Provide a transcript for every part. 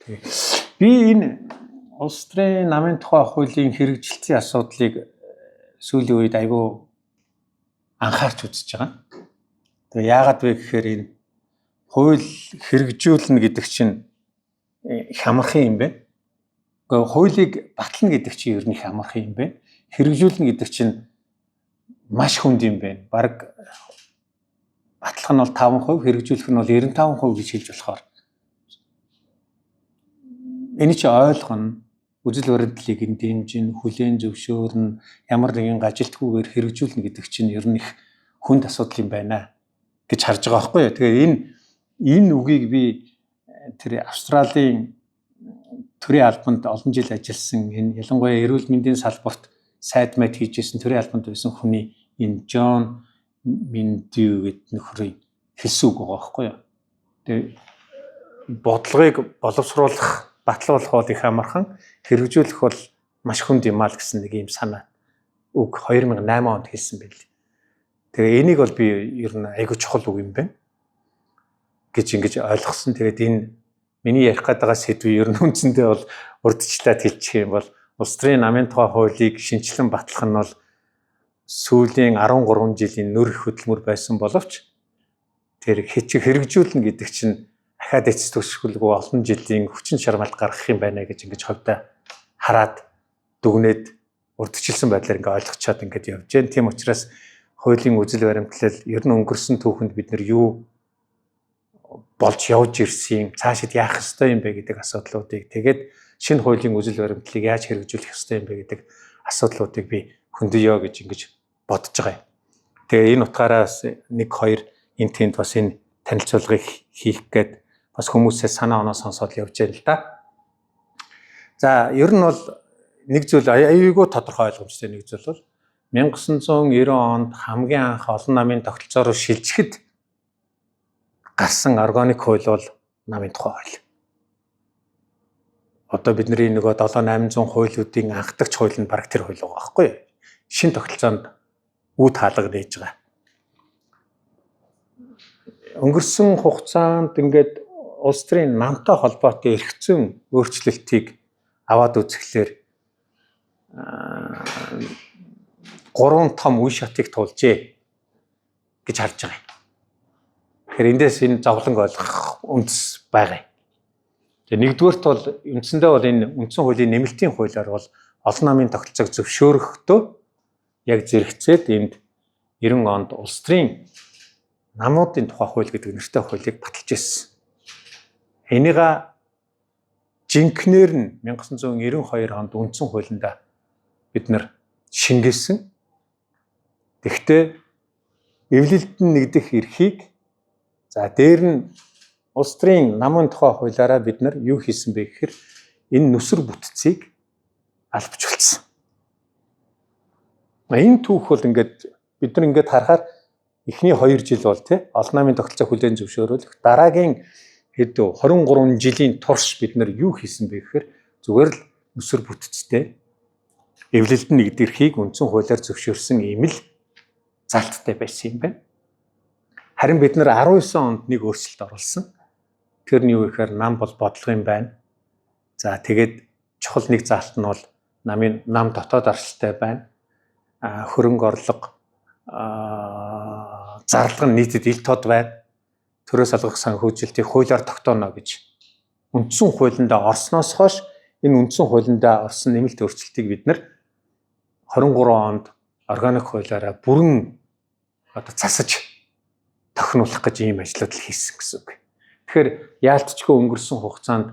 Би энэ улс төрийн намын тухай хуулийн хэрэгжилтийн асуудлыг сүүлийн үед айгүй анхаарч үзэж байгаа. Тэгээ яагаад вэ гэхээр энэ хууль хэрэгжүүлнэ гэдэг чинь их амархан юм бэ. Гэхдээ хуулийг батлна гэдэг чинь ер нь их амархан юм бэ. Хэрэгжүүлнэ гэдэг чинь маш хүнд юм байна. Бараг батлах нь бол 5%, хэрэгжүүлэх нь бол 95% гэж хэлж болохоор энэ чи ойлгоно. Үжил баримтлалыг энэ дэмжин, хүлээн зөвшөөрнө, ямар нэгэн ажилтгүйгээр хэрэгжүүлнэ гэдэг чинь ер нь их хүнд асуудал юм байна гэж харж байгаа байхгүй юу. Тэгэхээр энэ үгийг би тэр Австралийн төрийн албанд олон жил ажилласан энэ ялангуяа эрүүл мэндийн салбарт сайд мэд хийжсэн төрийн албанд байсан хүний энэ Джон Миндүү гэдэг нөхрийн хэлсэн үг байгаа байхгүй юу. Тэгээ бодлогыг боловсруулах, батлуулах бол их амархан, хэрэгжүүлэх бол маш хүнд юм аа л гэсэн нэг юм санаа үг 2008 онд хэлсэн байл. Тэгээ энийг бол би ер нь айгүй чухал үг юм байна гэж ингэж ойлгосон. Тэгээд энэ миний ярих гэдэг сэдвээ ер нь үндсэндээ бол урдчлаад хэлчих юм бол улс төрийн намын тухай хуулийг шинжилэн батлах нь бол сүүлийн 13 жилийн нөр хөдөлмөр байсан боловч тэр хэрэгжүүлнэ гэдэг чинь ахаад эцэс төгсгөлгүй олон жилийн хүчин чармайлт гаргах юм байна гэж ингэж ховдоо хараад дүгнээд урдчилсан байдлаар ингээ ойлгочоод ингээд явж байна. Тийм учраас хуулийн үжил баримтлал ер нь өнгөрсөн түүхэнд бид нар юу болж явж ирсэн, цаашид яах ёстой юм бэ гэдэг асуудлуудыг тэгээд шинэ хуулийн үжил баримтлалыг яаж хэрэгжүүлэх ёстой юм бэ гэдэг асуудлуудыг би хөндөё гэж ингэж бодож байгаа юм. Тэгээ энэ утгаараас 1-2 энэ тэнд бас энэ танилцуулгыг хийх гээд бас хүмүүсээс санаа оноо сонсоод явж байна л да. За ер нь бол нэг зүйл аюулгүй тодорхой ойлгомжтой нэг зүйл бол 1990 онд хамгийн анх олон намын тогтолцоороо шилжихэд гарсан органик хууль бол намын тухай хууль. Одоо бидний нөгөө 7800 хуулиудын анхдагч хууль нь бараг тэр хууль байгаа байхгүй юу? Шинэ тогтолцоонд үе хаалга нээж байгаа. Өнгөрсөн хугацаанд ингээд улс төрийн намтай холбоотой эргэцэн өөрчлөлтийг аваад үзэхлээр 3 том үе шатыг тулжээ гэж харж байгаа юм. Тэгэхээр эндээс энэ зовлон ойлгох үндэс байгаа юм. Тэгээ нэгдүгээрт бол үндсэндээ бол энэ үндсэн хуулийн нэмэлтийн хуулиар бол олон намын тогтолцоог зөвшөөрөхдөө яг зэрэгцээд энд 90 онд улс төрийн намуудын тухай хууль гэдэг нэртэй хуулийг баталж ирсэн. Энийг жинхнээр нь 1992 онд үндсэн хуулиндаа бид нар шингээсэн. Тэгэхдээ эвлэлдэн нэгдэх эрхийг за дээр нь улс төрийн намын тухай хуулиараа бид нар юу хийсэн бэ гэхээр энэ нүсэр бүтцийг албажуулсан. Энэ түүх бол ингээд бид нар ингээд харахаар эхний 2 жил бол тий олон намын тогтолцоо хүлээн зөвшөөрөх дараагийн хэд 23 жилийн турш бид нар юу хийсэн бэ гэхээр зүгээр л нүсэр бүтцтэй эвлэлдэн нэгдэх эрхийг үндсэн хуулиар зөвшөөрсөн ийм л залттай байсан юм байна. Харин бид нар 19 онд нэг өөрчлөлт оруулсан. Тэр нь юу гэхээр нам бол бодлого юм байна. За тэгээд чухал нэг залт нь бол нам дотоод арчилтай байна. Хөрөнгө орлого зарлага нь нийтэд ил тод байна. Төрөөс алгах санхүүжилтийг хуулиар тогтооно гэж үндсэн хуулиндаа орсноос хойш энэ үндсэн хуулиндаа орсон нэмэлт өөрчлөлтийг бид нар 23 онд органик хуулиараа бүрэн одоо засаж тохируулах гэж ийм ажлууд л хийсэн гэсэн үг. Тэгэхээр яалтчгүй өнгөрсөн хугацаанд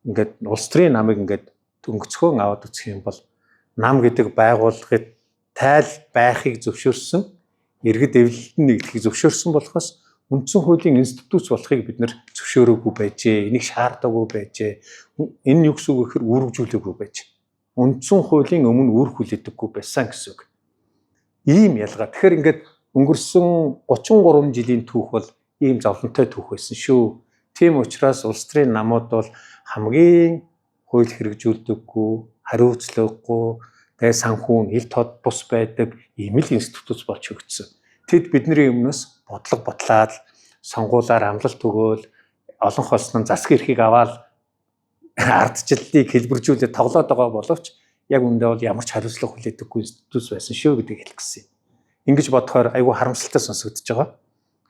ингээд улс төрийн намыг ингээд өнгөцхөн аваад үзэх юм бол нам гэдэг байгууллагыг тайл байхыг зөвшөөрсөн, иргэд эвлэлдэн нэгдэхийг зөвшөөрсөн болохоос үндсэн хуулийн институт болохыг бид нар зөвшөөрөөгүй байжээ. Энийг шаардаагүй байжээ. Энэ юу гэсэн үг гэхээр үүргэжүүлээгүй байж. Үндсэн хуулийн өмнө үүрх хүлээдэггүй байсан гэсэн үг. Ийм ялгаа. Тэгэхээр ингээд өнгөрсөн 33 жилийн түүх бол ийм зовлонтой түүх байсан шүү. Тийм учраас улс төрийн намууд бол хамгийн хууль хэрэгжүүлдэггүй, хариуцлагагүй, тэгээ санхүү ил тод бус байдаг ийм л институт болж өгдсөн. Тэд бидний өмнөөс бодлого бодлаад сонгуулаар амлалт өгөөл олон холсон засаг эрхийг аваад ардчлалыг хэлбэржүүлээд тоглоод байгаа боловч яг үндэ бол ямар ч хариуцлага хүлээдэггүй институт байсан шүү гэдгийг хэлэх гэсэн. Ингэж бодохоор айгүй харамсалтай сонсогдож байгаа.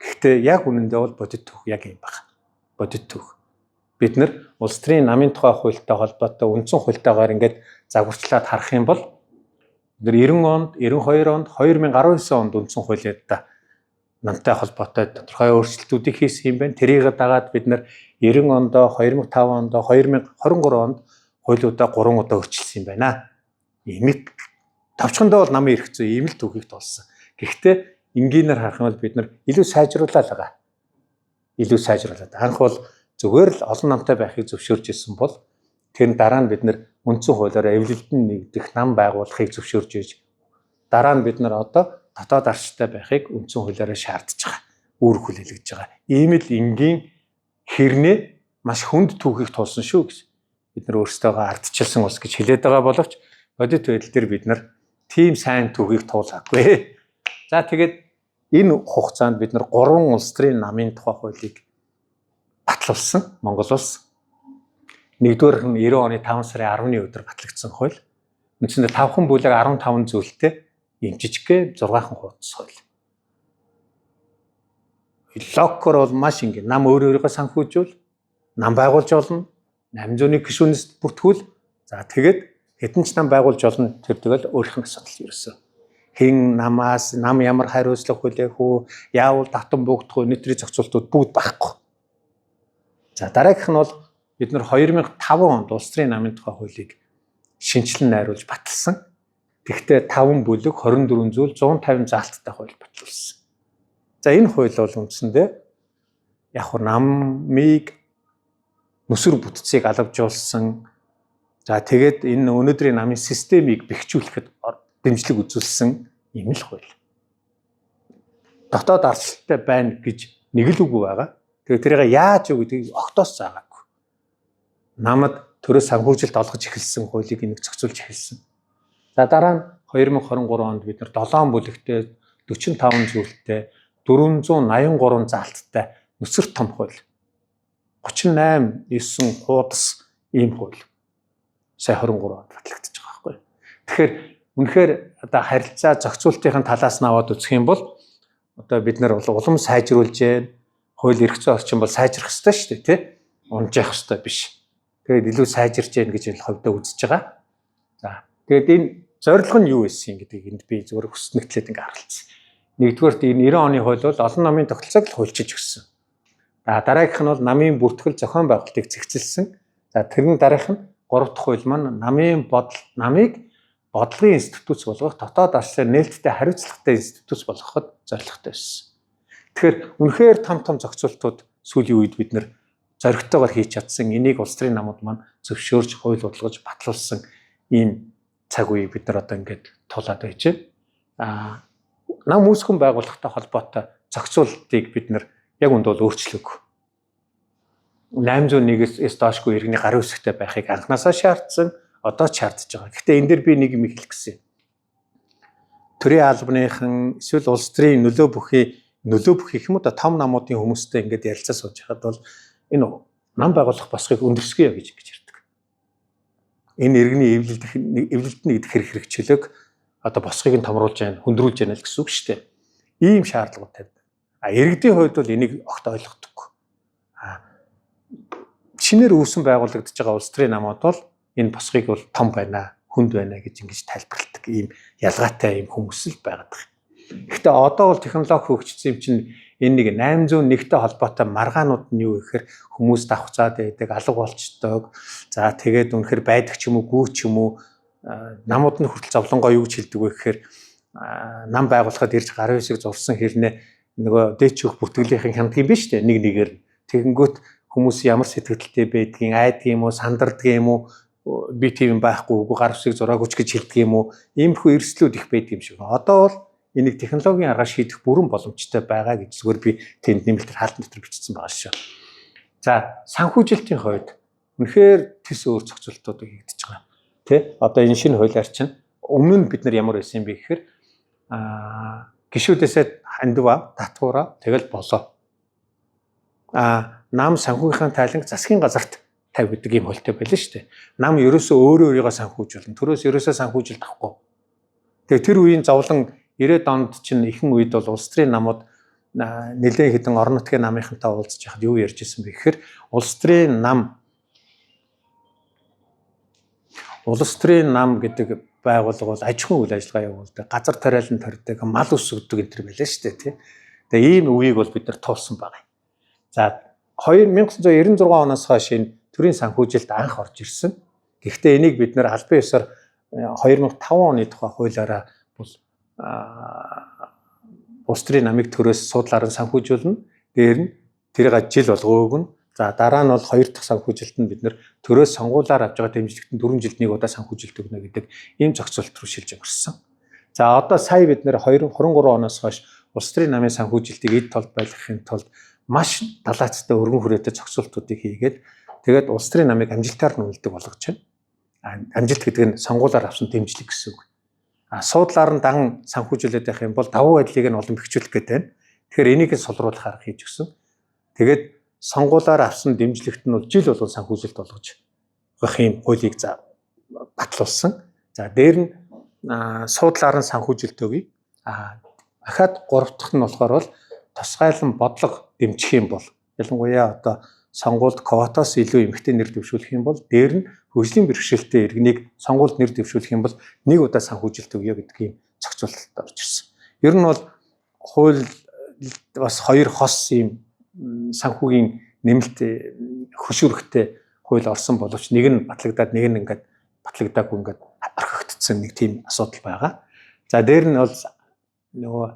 Гэхдээ яг үнэндээ бол бодит түүх яг юм байна. Бодит түүх. Бид нар улс төрийн намын тухай хуультай холбоотой үндсэн хуультайгаар ингээд загварчлаад харах юм бол бид 90 онд, 92 онд, 2019 онд үндсэн хуулиудаа намтай холбоотой тодорхой өөрчлөлтүүдийг хийсэн юм байна. Тэрийг дагаад бид нар 90 ондоо, 2005 ондоо, 2023 онд хуулиудаа 3 удаа өөрчилсөн юм байна. Ийм тавчхандаа бол намын эрх зүй ийм л түүхийг тулсан. Гэхдээ энгийнээр харах юм бол бид нар илүү сайжруулаад байгаа. Илүү сайжруулаад. Анх бол зүгээр л олон намтай байхыг зөвшөөрж ирсэн бол тэр дараа нь бид нар үндсэн хуулиараа эвлэлдэн нэгдэх нам байгуулахыг зөвшөөрж иж дараа нь бид нар одоо дотоод арчтай байхыг үндсэн хуулиараа шаардж байгаа. Үүрэг хүлээлгэж байгаа. Ийм л энгийн хэрнээ маш хүнд түүхийг тулсан шүү гэж бид нар өөрсдөө ардчилсан улс гэж хэлээд байгаа боловч бодит байдал дээр бид нар тийм сайн түүхийг туулаагүй. За тэгээд энэ хугацаанд бид нар 3 улс төрийн намын тухай хуулийг батлуулсан Монгол улс. Нэгдүгээр нь 90 оны 5 сарын 10-ны өдөр батлагдсан хууль. Үндсэндээ 5хан бүлэг 15 зүйлтэй ийм жижигхэн 6хан хуудас хууль. Локкор бол маш ингэ нам өөрөөрөө санхүүжүүл, нам байгуулж болно, 801 гишүүнээс бүртгүүл. За тэгээд хэдэн ч нам байгуулж болно тэр тэгэл өөрийнх нь асуудал ерөөсөө. Хэн намаас нам ямар хариуцлага хүлээх үү, яавал татан буугдах уу, нийтрийн зохицуултууд бүгд байхгүй. За дараагийнх нь бол бид нар 2005 онд улс төрийн намын тухай хуулийг шинжилэн найруулж баталсан. Тэгвэл 5 бүлэг 24 зүйл 150 заалттай хууль батлуулсан. За энэ хууль бол үндсэндээ яг хөө намыг нүсэр бүтцийг алавжуулсан. За тэгээд энэ өнөөдрийн намын системийг бэхжүүлэхэд дэмжлэг үзүүлсэн юм л хууль. Дотоод арчлалтай байна гэж нэг л үг байгаа. Тэгээд тэрийг яаж юу гэдгийг огтоос заагаагүй. Намад төрөө санхүүжилт олгож эхэлсэн хуулийг нэг зохицуулж эхэлсэн. За дараа нь 2023 онд бид нар 7 бүлэгтэй 45 зүйлтэй 483 заалттай нүсэр том хууль 38 9 хуудас ийм хууль сая 23 онд батлагдчихж байгаа байхгүй. Тэгэхээр үнэхээр одоо харилцаа зохицуултын талаас нь аваад үзэх юм бол одоо бид нар улам сайжруулж जैन хууль эрх зүйн орчин бол сайжрах ёстой шүү дээ, тий? Унжих ёстой биш. Тэгээд илүү сайжирч जैन гэж энэ хөвдөө үзэж байгаа. За тэгээд энэ зорилго нь юу байсан гэдгийг энд би зөвхөн хүснэгтлээд ингээ харалцсан. Нэгдүгээрт энэ 90 оны хууль бол олон намын тогтолцоог л хуульчилж өгсөн. За дараагийнх нь бол намын бүртгэл зохион байгуулалтыг зэгцэлсэн. За тэрний дараах нь 3 дахь хууль маань намын намыг бодлогын институт болгох, дотоод арчлалын нээлттэй хариуцлагатай институт болгоход зорилготой байсан. Тэгэхээр үнэхээр том зохицуултууд сүүлийн үед бид нэр зоригтойгоор хийж чадсан. Энийг улс төрийн намууд маань зөвшөөрж, хууль бодлогож батлуулсан ийм цаг үеийг бид нар одоо ингээд тулаад байж байна. Нам үүсгэн байгуулахтай холбоотой зохицуултыг бид нар яг үнд бол өөрчлөөг. 801-ээс доошгүй иргэний гарын үсгтэй байхыг анханасаа шаардсан, одоо ч шаардж байгаа. Гэхдээ энэ дээр би нэг юм хэлэх гэсэн. Төрийн албаныхан эсвэл улс төрийн нөлөө бүхий юм уу том намуудын хүмүүстэй ингээд ярилцаа сууж хахад бол энэ нам байгуулах босхийг өндөрсгөө гэж ярьдаг. Энэ иргэний эвлэлд нь идэх хэрэгчлэг одоо босхийг нь томруулж байна, хөндрүүлж байна л гэсэн үг шүү дээ. Ийм шаардлагууд тавьдаг. Иргэдийн хувьд бол энийг огт ойлгохдоггүй. Шинээр үүсэн байгуулагдаж байгаа улс төрийн намууд бол энэ босхийг бол том байна, хүнд байна гэж ингэж тайлбарладаг. Ийм ялгаатай ийм хүмүүс л байгаад байна. Гэхдээ одоо бол технологи хөгжсөн юм чинь энэ нэг 801-тэй холбоотой маргаанууд нь юу гэхээр хүмүүс давхцаад байдаг, алга болчдөг. За тэгээд үнэхээр байдаг ч юм уу, гүү ч юм уу намууд нь хүртэл зовлонгоо юу гэж хэлдэг вэ гэхээр нам байгуулахад ирж гарын үсэг зурсан хэрнээ нөгөө дээчүүх бүртгэлийнхэн хяндаг юм биш үү? Нэг нэгээр. Тэгэнгүүт хүмүүс ямар сэтгэлдтэй байдгийг, айдаг юм уу, сандардаг юм уу, би тийм байхгүй, үгүй гар үсэг зураагүй ч гэж хэлдэг юм уу? Иймэрхүү эрсдлүүд их байдаг юм шиг. Одоо бол энийг технологийн аргаар шийдэх бүрэн боломжтой байгаа гэж зүгээр би тэнд нэмэлтээр хаалтан дотор бичсэн байгаа шүү. За, санхүүжилтийн хувьд үнэхээр тис өөр зохицуултууд хийгдэж байгаа. Тэ? Одоо энэ шинэ хуулиар чинь өмнө нь бид нар ямар байсан юм бэ гэхээр гишүүдээсээ хандва, татвараа тэгэл болоо. Нам санхүүгийн тайланг засгийн газарт 50 гэдэг ийм хөлтэй байлаа шүү дээ. Нам ерөөсөө өөрийгөө санхүүжүүлнэ. Төрөөс ерөөсөө санхүүжилт авахгүй. Тэгээ тэр үеийн зовлон 90-ад онд чинь ихэнх үед бол улс төрийн намууд нэлээд хэдэн орон нутгийн намынхантай уулзж яхад юу ярьж ирсэн бэ гэхээр улс төрийн нам гэдэг байгууллага бол аж ахуйн үйл ажиллагаа явуулдаг, газар тариалан тарьдаг, мал ус өгдөг энэ төр байлаа шүү дээ тий. Тэгээ ийм үеийг бол бид нар туулсан байгаа. За 1996 оноос хойш энэ төрийн санхүүжилт анх орж ирсэн. Гэхдээ энийг бид нар албан ёсоор 2005 оны тухай хуулиараа бол улс төрийн намыг төрөөс суудлаар нь санхүүжүүлнэ. Дээр нь тэрийг жил болгоо өгнө. За дараа нь бол 2 дахь санхүүжилт нь бид нэр төрөөс сонгуулиар авж байгаа дэмжлэгтэн 4 жилд нэг удаа санхүүжилт өгнө гэдэг ийм зохицуулт руу шилжиж өгсөн. За одоо сая бид нэр 2023 оноос хойш улс төрийн намын санхүүжилтийг эд толд байлгахын тулд маш далаацтай өргөн хүрээтэй зохицуултуудыг хийгээд тэгээд улс төрийн намыг амжилтаар нь үлддэг болгож байна. Амжилт гэдэг нь сонгуулиар авсан дэмжлэг гэсэн үг. Суудлаар нь дан санхүүжүүлээд байх юм бол давуу байдлыг нь олон бэхжүүлэх гэдэг байна. Тэгэхээр энийг сулруулах арга хийж өгсөн. Тэгээд сонгуулиар авсан дэмжлэгт нь бол жил болгон санхүүжилт болгож байх юм хуулийг батлуулсан. За дээр нь суудлаар нь санхүүжилт өгье. Дахиад 3 дахь нь болохоор бол тусгайлан бодлого дэмжих юм бол ялангуяа одоо сонгуульд квотоос илүү эмэгтэй нэр дэвшүүлэх юм бол дээр нь хөгжлийн бэрхшээлтэй иргэнийг сонгуульд нэр дэвшүүлэх юм бол нэг удаа санхүүжилт өгье гэдэг ийм зохицуулалт орж ирсэн. Ер нь бол хууль бас 2 хос ийм санхүүгийн нэмэлт хөшүүрэгтэй хууль орсон боловч нэг нь батлагдаад нэг нь ингээд батлагдаагүй ингээд орхигдсон нэг тийм асуудал байгаа. За дээр нь бол нөгөө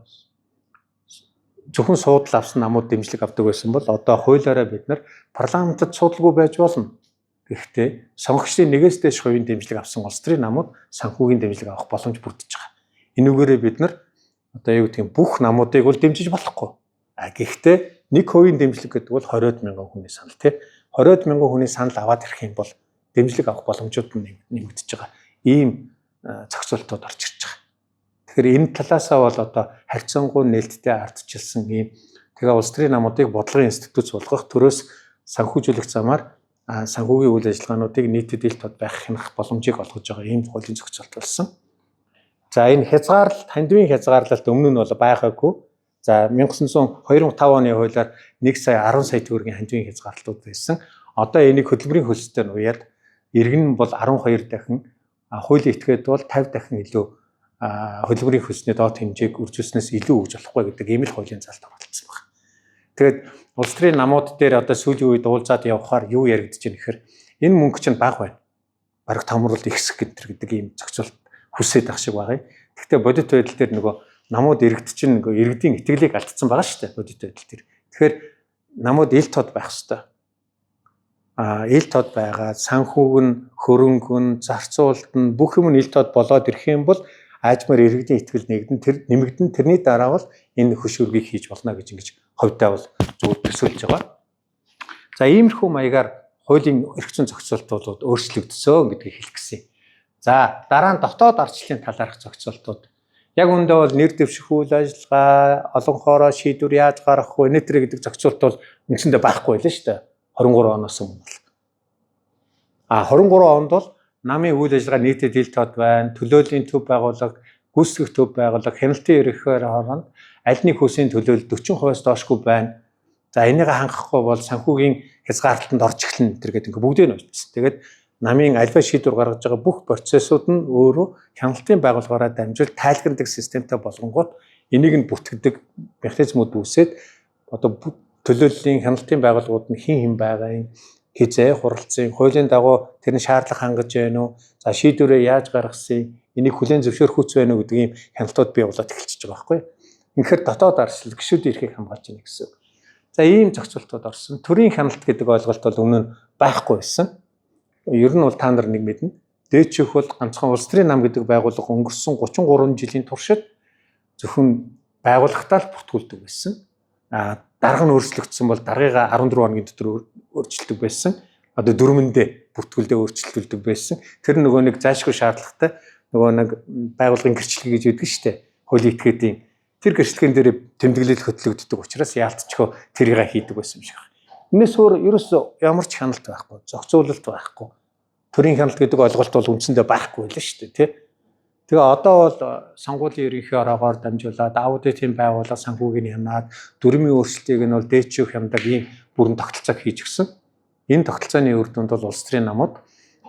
зөвхөн суудлал авсан намууд дэмжлэг авдаг байсан бол одоо хуулиараа бид нар парламентод судалгүй байж болно. Гэхдээ сонгогчдын нэгээс дээш хувийн дэмжлэг авсан улс төрийн намууд санхүүгийн дэмжлэг авах боломж бүрдэж байгаа. Энүүгээрээ бид нар одоо юу гэдэг юм бүх намуудыг бол дэмжиж болохгүй. Гэхдээ 1% дэмжлэг гэдэг бол 20 мянган хүний санал тий. 20 мянган хүний санал аваад ирэх юм бол дэмжлэг авах боломжууд нь нэмэгдэж байгаа. Ийм зохицуултууд орж ирж байгаа. Тэгэхээр энэ талаасаа бол одоо харьцангуй нээлттэй ардчилсан ийм тэгээ улс төрийн намуудыг бодлогын институт болгох төрөөс санхүүжүүлэх замаар санхүүгийн үйл ажиллагаануудыг нийтэд ил тод байх хянах боломжийг олгож байгаа ийм хуулийн зохицуулт болсон. За энэ хязгаарлалт, хандивын хязгаарлалт өмнө нь бол байгаагүй. За 2005 оны хуулиар 1 сая 10 сая төгрөгийн хандивын хязгаарлалтууд байсан. Одоо энийг хөтөлбөрийн хөлсөөр нь уяад иргэн нь бол 12 дахин, хуулийн этгээд бол 50 дахин илүү хөтөлбөрийн хөлсний доод хэмжээг үржүүлснээс илүү өгж болохгүй гэдэг ийм л хуулийн залт оролцсон байна. Тэгээд улс төрийн намууд дээр одоо сүүлийн үед уулзаад явхаар юу яригдж байна гэхээр энэ мөнгө чинь бага байна. Бараг томруулалт ихсэх гэдэг ийм зохицуулт хүсээд ах шиг байгаа юм. Гэхдээ бодит байдал дээр нөгөө намууд иргэдчин нөгөө иргэдийн итгэлийг алдсан байгаа шүү дээ бодит байдал дээр. Тэгэхээр намууд ил тод байх хэрэгтэй. Ил тод байгаа санхүүг нь, хөрөнгө нь, зарцуулалт нь бүх юм ил тод болоод ирэх юм бол аажмаар иргэдийн итгэл нэгдэн тэр нэмэгдэн тэрний дараа бол энэ хөшүүргийг хийж болно гэж ингэж ховдоо бол зөв төсөөлж байгаа. За иймэрхүү маягаар хуулийн эрх зүйн зохицуултууд өөрчлөгдсөн гэдгийг хэлэх гэсэн. За дараа нь дотоод ардчлалын талаарх зохицуултууд. Яг үүндээ бол нэр дэвших үйл ажиллагаа, олон хоороо шийдвэр яаж гаргах вэ гэдэг зохицуулт бол үндсэндээ байхгүй байлаа шүү дээ. 23 оноос өмнө. 23 онд бол намын үйл ажиллагаа нийтэд ил тод байна. Төлөөллийн төв байгууллага, гүйцэтгэх төв байгууллага, хяналтын ерөнхиөр хооронд аль нэг хүсийн төлөөлөл 40%-аас доошгүй байна. За энийг хангахгүй бол санхүүгийн хязгаарлалтанд орж эхэлнэ гэдэг ингээ бүгдийг нь ойлгосон. Тэгээд намын альва шийдвэр гаргаж байгаа бүх процессууд нь өөрөө хяналтын байгууллагаараа дамжуул тайлгнадаг системтэй болгонгууд энийг нь бүтгэдэг механизмууд үүсээд одоо төлөөллийн хяналтын байгууллагууд нь хэн байгаа юм хизээ хуралцсан хуулийн дагуу тэрний шаардлага хангаж байна уу за шийдвэрээ яаж гаргасан энийг хүлээн зөвшөөрөх хүч байна уу гэдэг ийм хяналтууд бий болоод эхэлчихэж байгаа байхгүй. Инхээр дотоод ардчлал гишүүдийн эрхийг хамгаалж байна гэсэн. За ийм зохицуултууд орсон. Төрийн хяналт гэдэг ойлголт бол өмнө нь байхгүй байсан. Ер нь бол та нар нэг мэднэ. Дээчийнх бол ганцхан улс төрийн нам гэдэг байгууллага өнгөрсөн 33 жилийн туршид зөвхөн байгууллагатаа л бүртгүүлдэг байсан. Дарга нь өөрчлөгдсөн бол даргыгаа 14 хоногийн дотор өөрчилдөг байсан. Одоо дөрмөндөө бүртгүүлдэ өөрчлөлтүүлдэг байсан. Тэр нөгөө нэг заашгүй шаардлагатай нөгөө нэг байгууллагын гэрчлэг гэж яддаг штэ. Хуулийн этгээдийн тэр гэрчлэгэн дээр тэмдэглэл хөтлөгддөг учраас яалтчгүй тэрийг хийдэг байсан юм шиг байна. Энэс өөр ерөөсөө ямар ч хяналт байхгүй, зохицуулалт байхгүй. Төрийн хяналт гэдэг ойлголт бол үндсэндээ байхгүй байлаа шүү дээ, тий. Тэгээ одоо бол сонгуулийн ерөнхий ороогоор дамжуулаад аудитын байгууллага санхүүгийн хянаад дүрмийн өөрчлөлтийг нь бол дээчүүх хямдаг ийм бүрэн тогтолцоог хийж гисэн. Энэ тогтолцооны үр дүнд бол улс төрийн намууд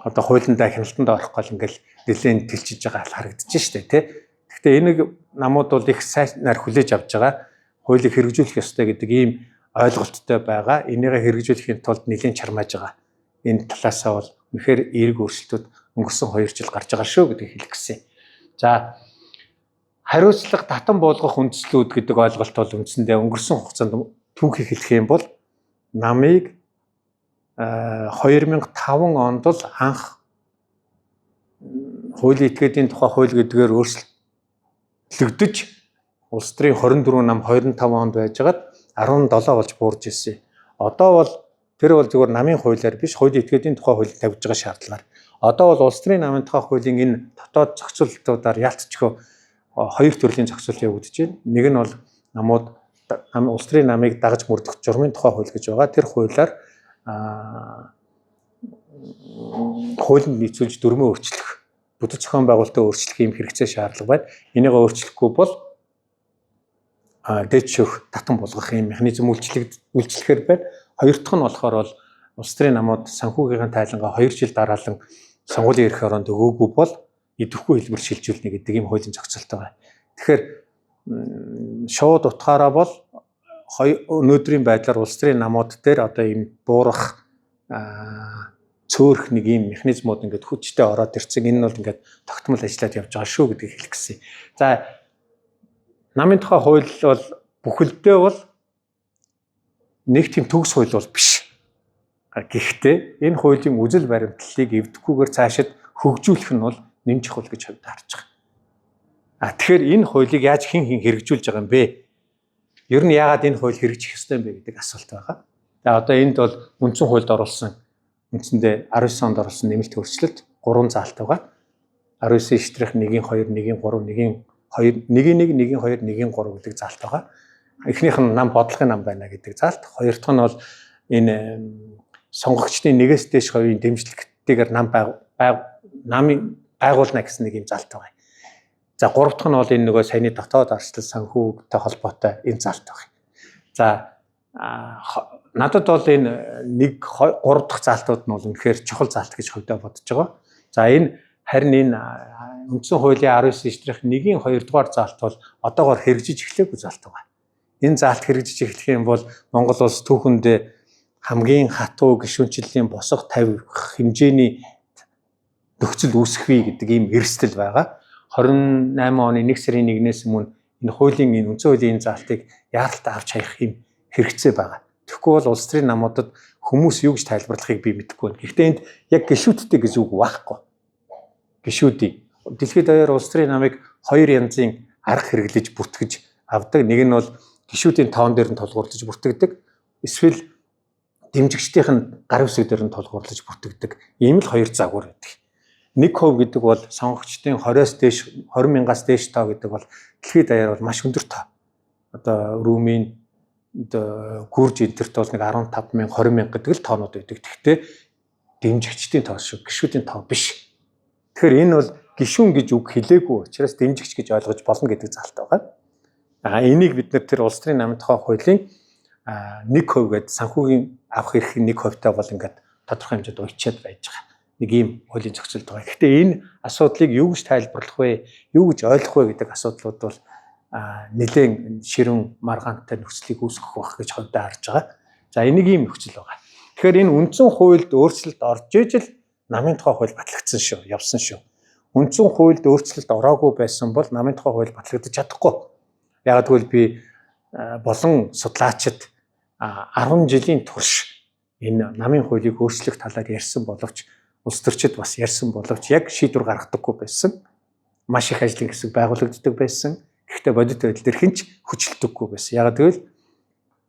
одоо хуулиндаа хяналтанд орох гол ингээл нэлээд тэлчиж байгаа харагдаж штэ тий. Гэхдээ энэ намууд бол их сайнаар хүлээж авч байгаа. Хуулийг хэрэгжүүлэх ёстой гэдэг ийм ойлголттой байгаа. Энийгээ хэрэгжүүлэхийн тулд нэлээд чармааж байгаа. Энэ талаасаа бол үнэхээр эерэг өөрчлөлтүүд өнгөрсөн 2 жил гарч байгаа шүү гэдэг хэлэх гэсэн. За хариуцлага татан буулгах үндслүүд гэдэг ойлголт бол үндсэндээ өнгөрсөн хугацаанд түүхийг хэлэх юм бол намыг 2005 онд л анх хуулийн этгээдийн тухай хууль гэдгээр өөрчлөгдөж улс төрийн 24 нам 25 онд байжгаад 17 болж буурж ирсэн. Одоо бол тэр бол зөвхөн намын хуулиар биш хуулийн этгээдийн тухай хуулийг тавьж байгаа шаардлагаар. Одоо бол улс төрийн намын тухай хуулийн энэ дотоод зохицуулалтуудаар ялцчихөө 2 төрлийн зохицуулалт явагдаж байна. Нэг нь бол намууд улс төрийн намыг дагаж мөрдөх журмын тухай хууль гэж байгаа. Тэр хуулиар хуулинд нийцүүлж дүрмээ өөрчлөх, бүтэц зохион байгуулалтаа өөрчлөх юм хэрэгцээ шаардлага байна. Энийг өөрчлөхгүй бол дээчүүх татан болгох юм механизм үйлчлэхээр байна. Хоёр дахь нь болохоор бол улс төрийн намууд санхүүгийн тайлангаа 2 жил дараалан сонгуулийн эрх оронд өгөөгүй бол идэвхгүй хэлбэр шилжүүлнэ гэдэг ийм хуулийн зохицолт байгаа. Тэгэхээр шууд утгаараа бол өнөөдрийн байдлаар улс төрийн намууд дээр одоо ийм буурах цөөрх нэг ийм механизмууд ингээд хүчтэй ороод ирсэн. Энэ нь бол ингээд тогтмол ажиллаад явж байгаа шүү гэдгийг хэлэх гэсэн. За намын тухай хууль бол бүхэлдээ бол нэг тийм төгс хууль бол биш. Гэхдээ энэ хуулийн үзэл баримтлалыг эвдэхгүйгээр цаашид хөгжүүлэх нь бол нэн чухал гэж хувьд харж байгаа. Тэгэхээр энэ хуулийг яаж хэн хэрэгжүүлж байгаа юм бэ? Ер нь яагаад энэ хууль хэрэгжих ёстой юм бэ гэдэг асуулт байгаа. За одоо энд бол үндсэн хуульд оруулсан үндсэндээ 19 онд оруулсан нэмэлт өөрчлөлт 3 заалт байгаа. 19/1-1-2-1-3-1-2 1-1-1-2-1-3 гэдэг заалт байгаа. Эхнийх нь нам бодлогын нам байна гэдэг заалт. Хоёр дахь нь бол энэ сонгогчдын нэгээс дээш хувийн дэмжлэгтэйгээр намын байгуулна гэсэн нэг юм заалт байгаа. За гурав дахь нь бол энэ нөгөө саяны дотоод арчлал санхүүгтэй холбоотой энэ заалт байгаа. За надад бол энэ 3 дахь заалтууд нь бол үнэхээр чухал заалт гэж хувьдаа бодож байгаа. За энэ харин энэ үндсэн хуулийн 19/1-2 дугаар заалт бол одоогоор хэрэгжиж эхлэхгүй заалт байгаа. Энэ заалт хэрэгжиж эхлэх юм бол Монгол улс түүхэндээ хамгийн хатуу гишүүнчлэлийн босго тавих хэмжээний нөхцөл үүсэхүй гэдэг ийм эрсдэл байгаа. 28 оны 1 сарын 1-ээс өмнө энэ хуулийн энэ үндсэн хуулийн заалтыг яаралтай авч хаях юм хэрэгцээ байгаа. Тэгэхгүй бол улс төрийн намуудад хүмүүс юу гэж тайлбарлахыг би мэдэхгүй байна. Гэхдээ энд яг гишүүдтэй гэж үг байхгүй. Гишүүдийн дэлхийд даяар улс төрийн намыг 2 янзын арга хэрэглэж бүртгэж авдаг. Нэг нь бол гишүүдийн тоон дээр нь тулгуурлаж бүртгэдэг. Эсвэл дэмжигчдийн гар үсэг дээр нь тулгуурлаж бүртгэдэг. Ийм л 2 загвар байдаг. 1% гэдэг бол сонгогчдын 20-с дээш 20 мянгаас дээш тоо гэдэг бол дэлхийд даяар бол маш өндөр тоо. Одоо Румын гүрж энтерт бол нэг 15 мянга 20 мянга гэдэг л тоонууд байдаг. Гэхдээ дэмжигчдийн тоо шүү, гишүүдийн тоо биш. Тэгэхээр энэ бол гишүүн гэж үг хэлээгүй учраас дэмжигч гэж ойлгож болно гэдэг заалт байгаа. Энийг бид нэр тэр улс төрийн намын тухай хуулийн 1% гэдэг санхүүгийн авах эрхийн 1% бол ингээд тодорхой хэмжээнд уйчаад байж байгаа. Нэг ийм хуулийн зохицуулт байгаа. Гэхдээ энэ асуудлыг юу гэж тайлбарлах вэ? Юу гэж ойлгох вэ гэдэг асуудлууд бол нэлээд ширүүн маргаантай нөхцөлийг үүсгэх байх гэж хувьдаа харж байгаа. За энийг ийм нөхцөл байгаа. Тэгэхээр энэ үндсэн хуульд өөрчлөлт орж ижил намын тухай хууль батлагдсан шүү, явсан шүү. Үндсэн хуульд өөрчлөлт ороогүй байсан бол намын тухай хууль батлагдаж чадахгүй. Яг тэгвэл би болон судлаачид 10 жилийн турш энэ намын хуулийг өөрчлөх талаар ярьсан боловч улс төрчид бас ярьсан боловч яг шийдвэр гаргадаггүй байсан. Маш их ажлын хэсэг байгуулагддаг байсан. Гэхдээ бодит байдал дээр хинч хүчлэлдэггүй байсан. Яг тэгвэл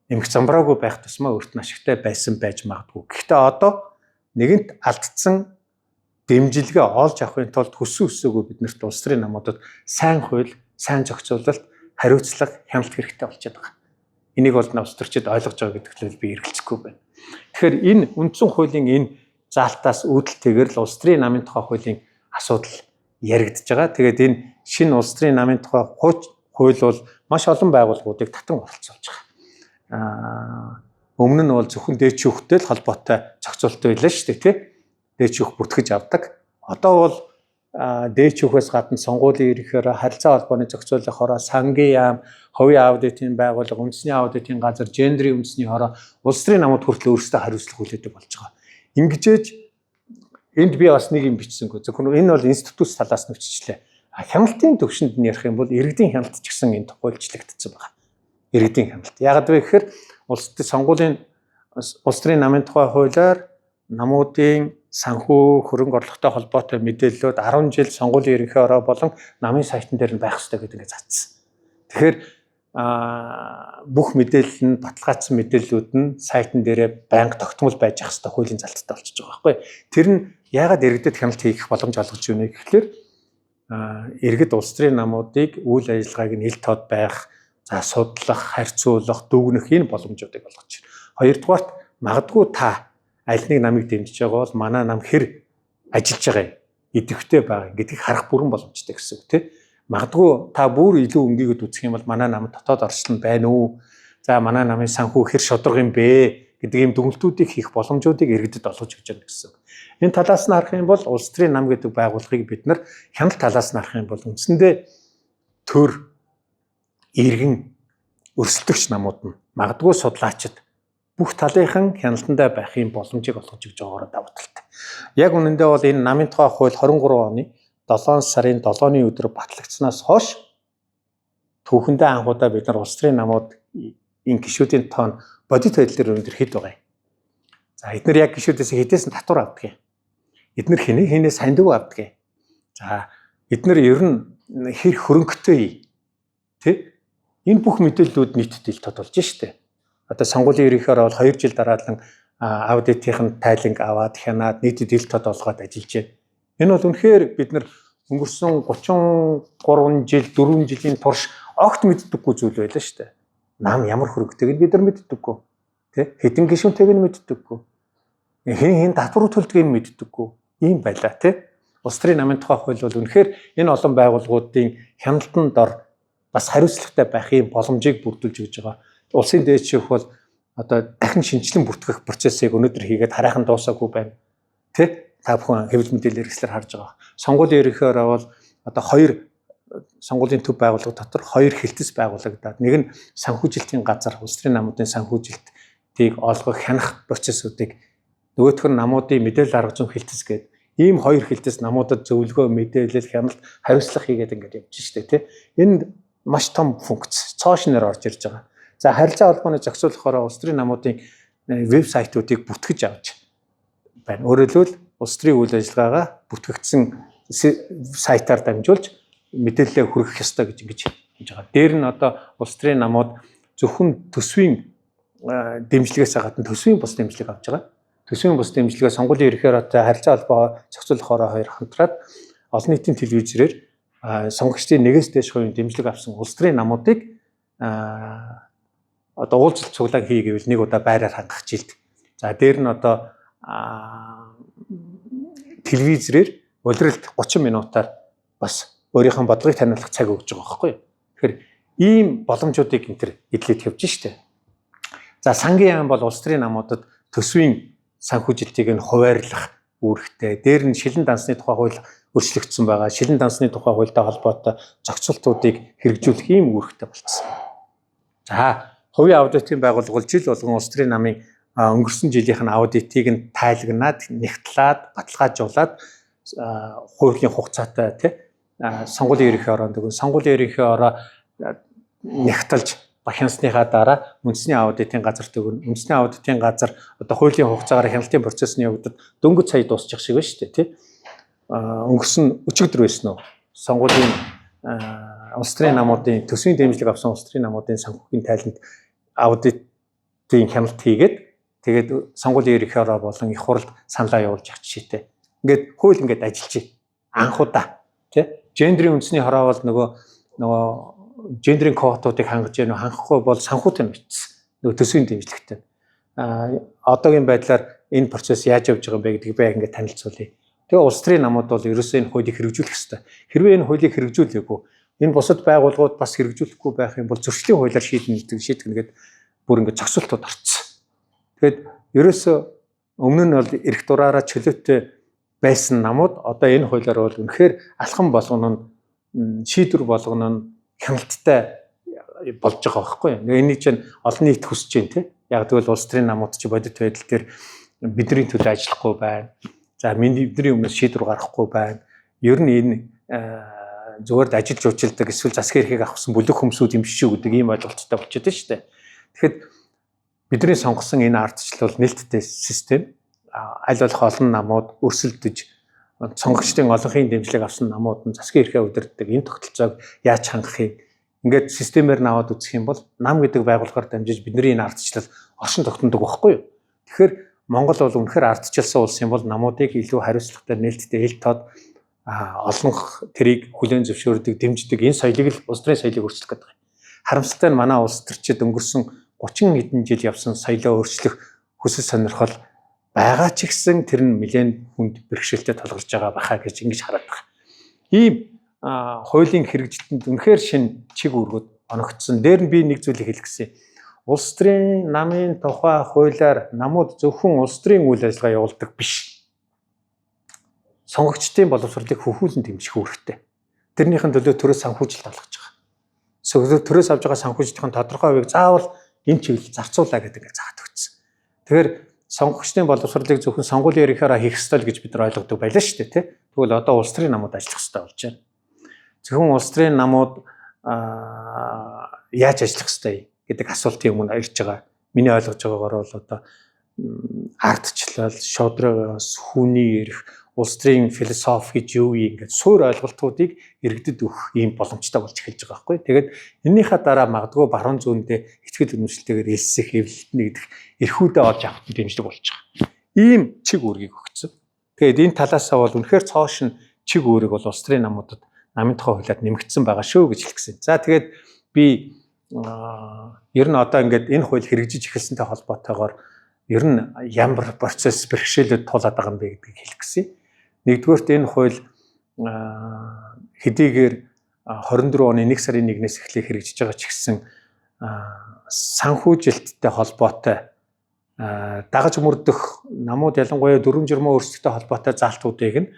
эмх замбраагүй байх тусмаа өөрт нь ашигтай байсан байж магадгүй. Гэхдээ одоо нэгэнт алдсан дэмжлэгээ олж авахын тулд хүссэн үсээгүй биднэрт улс төрийн намуудад сайн хууль, сайн зохицуулалт, хариуцлага, хяналт хэрэгтэй болчиход байгаа. Энийг бол навстрчид ойлгож байгаа гэдэгт би эргэлзэхгүй байна. Тэгэхээр энэ үндсэн хуулийн энэ заалтаас үүдэлтэйгээр л улс төрийн намын тухай хуулийн асуудал яригдж байгаа. Тэгээд энэ шинэ улс төрийн намын тухай хууль бол маш олон байгууллагуудыг татан оролцуулж байгаа. Өмнө нь бол зөвхөн дээд шүүхтэй л холбоотой зохицуулттай байлаа шүү дээ, тий? Дээд шүүх бүртгэж авдаг. Одоо бол дээд шүүхээс гадна сонгуулийн ерөнхиөр харилцаа холбооны зохицуулах хороо, сангийн яам, хувийн аудитын байгууллага, үндэсний аудитын газар, гендрийн үндэсний хороо, улс төрийн намууд хүртэл өөрсдөө хариуцлага хүлээдэг болж байгаа. Ингэжээж энд би бас нэг юм бичсэнгүй. Зөвхөн энэ бол институт талаас нь биччихлээ. Хяналтын төвшөнд нь ярих юм бол иргэдийн хяналт ч гэсэн энэ тохиолчлогдсон байгаа. Иргэдийн хяналт. Яагаад вэ гэхээр улс төрийн намын тухай хуулиар намуудын санхүү хөрөнгө орлоготой холбоотой мэдээллүүд 10 жил сонгуулийн ерөнхий ороо болон намын сайтн дээр нь байх ёстой гэдэг ингэ заасан. Тэгэхээр бүх мэдээлэл нь баталгаажсан мэдээллүүд нь сайтн дээрээ байнга тогтмол байж ах ёстой хуулийн залттай болчихж байгаа байхгүй. Тэр нь яагаад иргэдэд хяналт хийх боломж олгож байна гэхээр иргэд улс төрийн намуудыг үйл ажиллагааг нь хил тод байх, за судлах, харьцуулах, дүгнэх энэ боломжуудыг олгож байна. Хоёрдугаарт магадгүй та аль нэг намыг дэмжиж байгаа бол манай нам хэр ажиллаж байгаа идэвхтэй байгаа гэдгийг харах бүрэн боломжтой гэсэн үг тийм. Магадгүй та бүр илүү өнгийгөд үзэх юм бол манай нам дотоод орчлон байна уу? За манай намын санхүү хэр шударга юм бэ гэдэг ийм дүгнэлтүүдийг хийх боломжуудыг иргэдэд олгож өгч байгаа гэсэн үг. Энэ талаас нь харах юм бол улс төрийн нам гэдэг байгууллагыг бид нар хяналт талаас нь харах юм бол үндсэндээ төр иргэн өрсөлдөгч намууд нь магадгүй судлаачид бүх талынхан хяналтандаа байх юм боломжийг олгож өгч байгаагаар давуу талтай. Яг үнэндээ бол энэ намын тухай хууль 23 оны 7 сарын 7-ны өдөр батлагдсанаас хойш түүхэндээ анхудаа бид нар улс төрийн намууд энэ гишүүдийн тоон бодит байдлаар өндөр хэд байгаа юм. За эдгээр яг гишүүдээс хэдээс нь татвар авдаг юм. Эдгээр хинээс сандуг авдаг юм. За эдгээр ер нь хэр хөрөнгөтэй тий? Энэ бүх мэдээллүүд нийтэд ил тодолж штэ. Одоо сонгуулийн ерөнхиөр бол 2 жил дараалан аудитын тайланг аваад хянаад нийтэд ил тод олгоод ажиллаж байна. Энэ бол үнэхээр бид нар өнгөрсөн 33 жил 4 жилийн турш огт мэддэггүй зүйл байлаа шүү дээ. Нам ямар хөрөнгөтэйг нь бид нар мэддэггүй. Тэ? Хэдэн гишүүнтэйг нь мэддэггүй. Хэн татвар төлдгийг нь мэддэггүй. Ийм байлаа тий. Улс төрийн намын тухай хууль бол үнэхээр энэ олон байгууллагуудын хяналтанд ор бас хариуцлагатай байх юм боломжийг бүрдүүлж өгж байгаа. Улсын дээд шүүх бол одоо дахин шинжилэн бүртгэх процессыг өнөөдөр хийгээд хараахан дуусаагүй байна. Тэ? Та бүхэн хэвлэл мэдээлэл хэрэгслэр харж байгаа. Сонгуулийн ерөнхиөр бол одоо 2 сонгуулийн төв байгууллага дотор 2 хэлтэс байгуулагдаад нэг нь санхүүжилтийн газар, улс төрийн намуудын санхүүжилтийг олгох, хянах процессуудыг нөгөөх нь намуудын мэдээлэл арга зүйн хэлтэс гэдэг ийм 2 хэлтэс намуудад зөвлөгөө, мэдээлэл, хяналт, хариуцлага хийгээд ингэж явж штэ тий. Энэ маш том функц, цоошноор орж ирж байгаа. За харилцаа холбооны зохицуулахаараа улс төрийн намуудын вебсайтуудыг бүтгэж авч байна. Өөрөөр хэлбэл улс төрийн үйл ажиллагаагаа бүтгэгдсэн сайтаар дамжуулж мэдээлэлээ хүргэх ёстой гэж ингэж хийж байгаа. Дээр нь одоо улс төрийн намууд зөвхөн төсвийн дэмжлэгээс гадна төсвийн бус дэмжлэг авч байгаа. Төсвийн бус дэмжлэгээ сонгуулийн ерөнхиөр харилцаа холбоо зохицуулахаараа хоёр хамтраад олон нийтийн телевизээр сонгогчдын нэгээс дээш хувийн дэмжлэг авсан улс төрийн намуудыг одоо уулзалт цуглаан хий гэвэл нэг удаа байраар хангах жилд. За дээр нь одоо телевизээр улиралд 30 минутаар бас өөрийнхөө бодлогыг таниулах цаг өгж байгаа байхгүй юу. Тэгэхээр ийм боломжуудыг энэ төр эдлээд явж штэ. За сангийн яам бол улс төрийн намуудад төсвийн санхүүжилтийг нь хуваарлах үүрэгтэй. Дээр нь шилэн дансны тухай хууль өөрчлөгдсөн байгаа. Шилэн дансны тухай хуультай холбоотой зохицуултуудыг хэрэгжүүлэх ийм үүрэгтэй болцсон. За хувийн аудитын байгууллага жил болгон улс төрийн намын өнгөрсөн жилийнх нь аудитыг нь тайлагнаад, нэгтлээд, баталгаажуулаад хуулийн хугацаатай тий сонгуулийн ерөнхий ороонд өгөн сонгуулийн ерөнхий ороо нэгтэлж хянсныхаа дараа үндэсний аудитын газарт өгөн үндэсний аудитын газар одоо хуулийн хугацаагаар хяналтын процесс нь явагдаад дөнгөж сая дуусчих шиг байна шүү дээ тий өнгөрсөн өчигдөр байсан уу сонгуулийн улс төрийн намуудын төсвийн дэмжлэг авсан улс төрийн намуудын санхүүгийн тайланд аудитын хяналт хийгээд тэгээд сонгуулийн ерөнхий ороо болон их хурлд саналаа явуулж явах жишээтэй. Ингээд хууль ингээд ажиллаж байна. Анхудаа тий гендрийн үндэсний хороо бол нөгөө гендрийн квотуудыг хангаж яах вэ? Хангахгүй бол санхүүтэй нь бичсэн. Нөгөө төсвийн дэмжлэгтэй. Одоогийн байдлаар энэ процесс яаж явж байгаа юм бэ гэдгийг би ингээд танилцуулъя. Тэгээ улс төрийн намууд бол ерөөсөө энэ хуулийг хэрэгжүүлэх ёстой. Хэрвээ энэ хуулийг хэрэгжүүлээгүй, энэ бусад байгууллагууд бас хэрэгжүүлэхгүй байх юм бол зөрчлийн хуулиар шийднэ гэдэг бүр ингээд зохицуултууд орцсон. Тэгээд ерөөсөө өмнө нь бол эрх дураараа чөлөөтэй байсан намууд одоо энэ хуулиар бол үнэхээр алхам болгоно нь шийдвэр болгоно нь хяналттай болж байгаа байхгүй юу. Энийг чинь олон нийт хүсэж байна тийм. Яг тэгвэл улс төрийн намууд чи бодит байдал дээр бидний төлөө ажиллахгүй байна. За бидний өмнөөс шийдвэр гаргахгүй байна. Ер нь энэ зүгээр ажиллаж уучлдаг эсвэл засгийн эрхийг авахсан бүлэг хүмүүсүүд юм шиг үү гэдэг ийм ойлголттой болчиход байна шүү дээ. Тэгэхэд бидний сонгосон энэ ардчлал бол нээлттэй систем. Аль болох олон намууд өрсөлдөж сонгогчдын олонхын дэмжлэг авсан намууд нь засгийн эрхээ удирддаг энэ тогтолцоог яаж хангахыг ингээд системээр наваад үзэх юм бол нам гэдэг байгууллагаар дамжиж бидний энэ ардчлал оршин тогтнодог байхгүй юу. Тэгэхээр Монгол бол үнэхээр ардчилсан улс юм бол намуудыг илүү хариуцлагатай нээлттэй хэл тод олонх тэрийг хүлээн зөвшөөрдөг, дэмждэг энэ соёлыг л улс төрийн соёлыг өөрчлөх гэдэг. Харамсалтай нь манай улс төрчид өнгөрсөн 30 хэдэн жил явсан соёлоо өөрчлөх хүсэл сонирхол байгаа ч гэсэн тэр нь нэлээд хүнд бэрхшээлтэй толгорж байгаа бахаа гэж ингэж хараад байна. Ийм хуулийн хэрэгжилтэнд үнэхээр шин чиг үүргүүд оногдсон. Дээр нь би нэг зүйлийг хэлэх гэсэн. Улс төрийн намын тухай хуулиар намууд зөвхөн улс төрийн үйл ажиллагаа явуулдаг биш. Сонгогчдын боловсролыг хөвхүүлэн дэмжих үүрэгтэй. Тэрнийхэн төлөө төрөөс санхүүжилт олгож байгаа. Төрөөс авж байгаа санхүүжилтийн тодорхой хувийг заавал энэ чиглэл зарцуулаа гэдэг ингээд заахад өгсөн. Тэгэхээр сонгогчдын боловсролыг зөвхөн сонгуулийн ярихаараа хийх ёстой л гэж бид нар ойлгодог байлаа шүү дээ, тий. Тэгвэл одоо улс төрийн намууд ажиллах ёстой болж байна. Зөвхөн улс төрийн намууд яаж ажиллах ёстой гэдэг асуултын өмнө ирж байгаа. Миний ойлгож байгаагаар бол одоо ардчлал, шудрагаас хүний эрх, улс төрийн философи гэж юу юм ингээд суур ойлголтуудыг иргэдэд өгөх ийм боломжтой болж эхэлж байгаа байхгүй. Тэгээд энэнийхээ дараа магадгүй баруун зүүндээ итгэл үнэмшилтэйгээр элсэх, эвлэлтний гэдэг эрхүүдээ олж авах дэмжлэг болж байгаа. Ийм чиг үүргийг өгсөн. Тэгээд энэ талаасаа бол үнэхээр цоош нь чиг үүрэг бол улс төрийн намуудад намын тухай хуулиар нэмэгдсэн байгаа шүү гэж хэлсэн. За тэгээд би ер нь одоо ингээд энэ хууль хэрэгжиж эхэлсэнтэй холбоотойгоор ер нь ямар процесс бэрхшээлүүд тулаад байгаа юм бэ гэдгийг хэлэх гэсэн. Нэгдүгээрт энэ хууль хэдийгээр 24 оны 1 сарын 1-ээс эхлэх хэрэгжиж байгаа ч гэсэн санхүүжилттэй холбоотой дагаж мөрдөх намууд ялангуяа дүрм журмын өөрчлөлттэй холбоотой заалтуудыг нь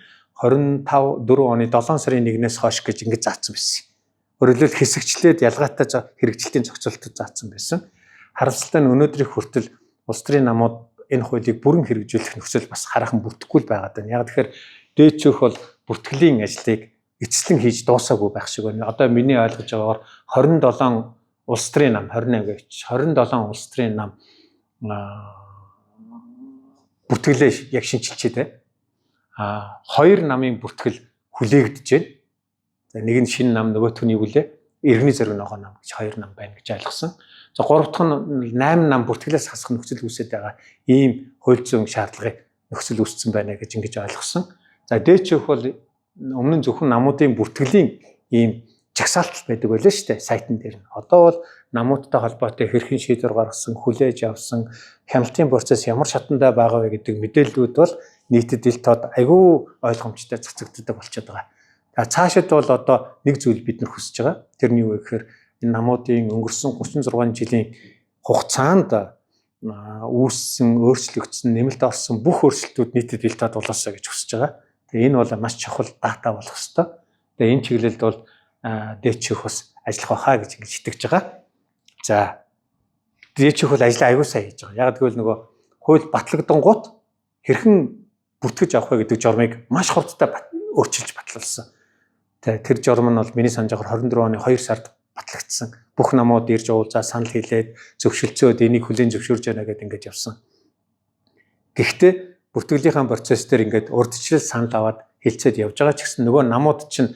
4 оны 7 сарын 1-ээс хойш гэж ингэж заасан байсан. Өөрөлдөл хэсэгчлээд ялгаатай хэрэгжилтийн зохицуултад заасан байсан. Харамсалтай нь өнөөдрийн хүртэл улс төрийн намууд энэ хуулийг бүрэн хэрэгжүүлэх нөхцөл бас хараахан бүрдэхгүй байгаад байна. Яг тэгэхээр дээчөх бол бүртгэлийн ажлыг эцэслэн хийж дуусаагүй байх шиг байна. Одоо миний ойлгож байгаагаар 27 улс төрийн нам 28 гэж 27 улс төрийн нам бүртгэлээ яг шинжилчихэд байна. 2 намын бүртгэл хүлээгдэж байна. За нэг нь шинэ нам, нөгөөх нь юу гэлээ? Иргэний зориг ногоо нам гэж 2 нам байна гэж ойлгосон. За 3 дахь нь 8 нам бүртгэлээс хасах нөхцөл үүсэж байгаа ийм хууль зүйн шаардлагыг нөхцөл үүссэн байна гэж ингэж ойлгосон. За дээчөх бол өмнө нь зөвхөн намуудын бүртгэлийн ийм жагсаалт байдаг байлаа шүү дээ сайтн дээр. Одоо бол намуудтай холбоотой хэрхэн шийдвэр гаргасан, хүлээж авсан, хяналтын процесс ямар шатандаа байгаа вэ гэдэг мэдээллүүд бол нийтэд ил тод айгүй ойлгомжтой цацагддаг болчиход байгаа. Цаашид бол одоо нэг зүйл бид нар хүсэж байгаа. Тэрний юу вэ гэхээр энэ намуудын өнгөрсөн 36 жилийн хугацаанд үүссэн, өөрчлөгдсөн, нэмэлт орсон бүх өөрчлөлтүүд нийтэд ил тод болоосоо гэж хүсэж байгаа. Тэгээ энэ бол маш чухал дата болох ёстой. Тэгээ энэ чиглэлд бол дээчөх бас ажиллах байхаа гэж ингэж итгэж байгаа. За дээчөх бол ажлаа аягүй сайн хийж байгаа. Яг гэвэл нөгөө хууль батлагдангууд хэрхэн бүтгэж авах вэ гэдэг журмыг маш хурдтай өөрчилж батлуулсан. Тэр журам нь бол миний санаж байгаагаар 24 оны 2 сард батлагдсан. Бүх намууд ирж уулзаа санал хэлээд зөвшөлдсөөд энийг хүлээн зөвшөөрж байна гэдээ ингэж явсан. Гэхдээ бүртгэлийнхаа процесс дээр ингээд урдчлал санал аваад хэлцээд явж байгаа ч гэсэн нөгөө намууд чинь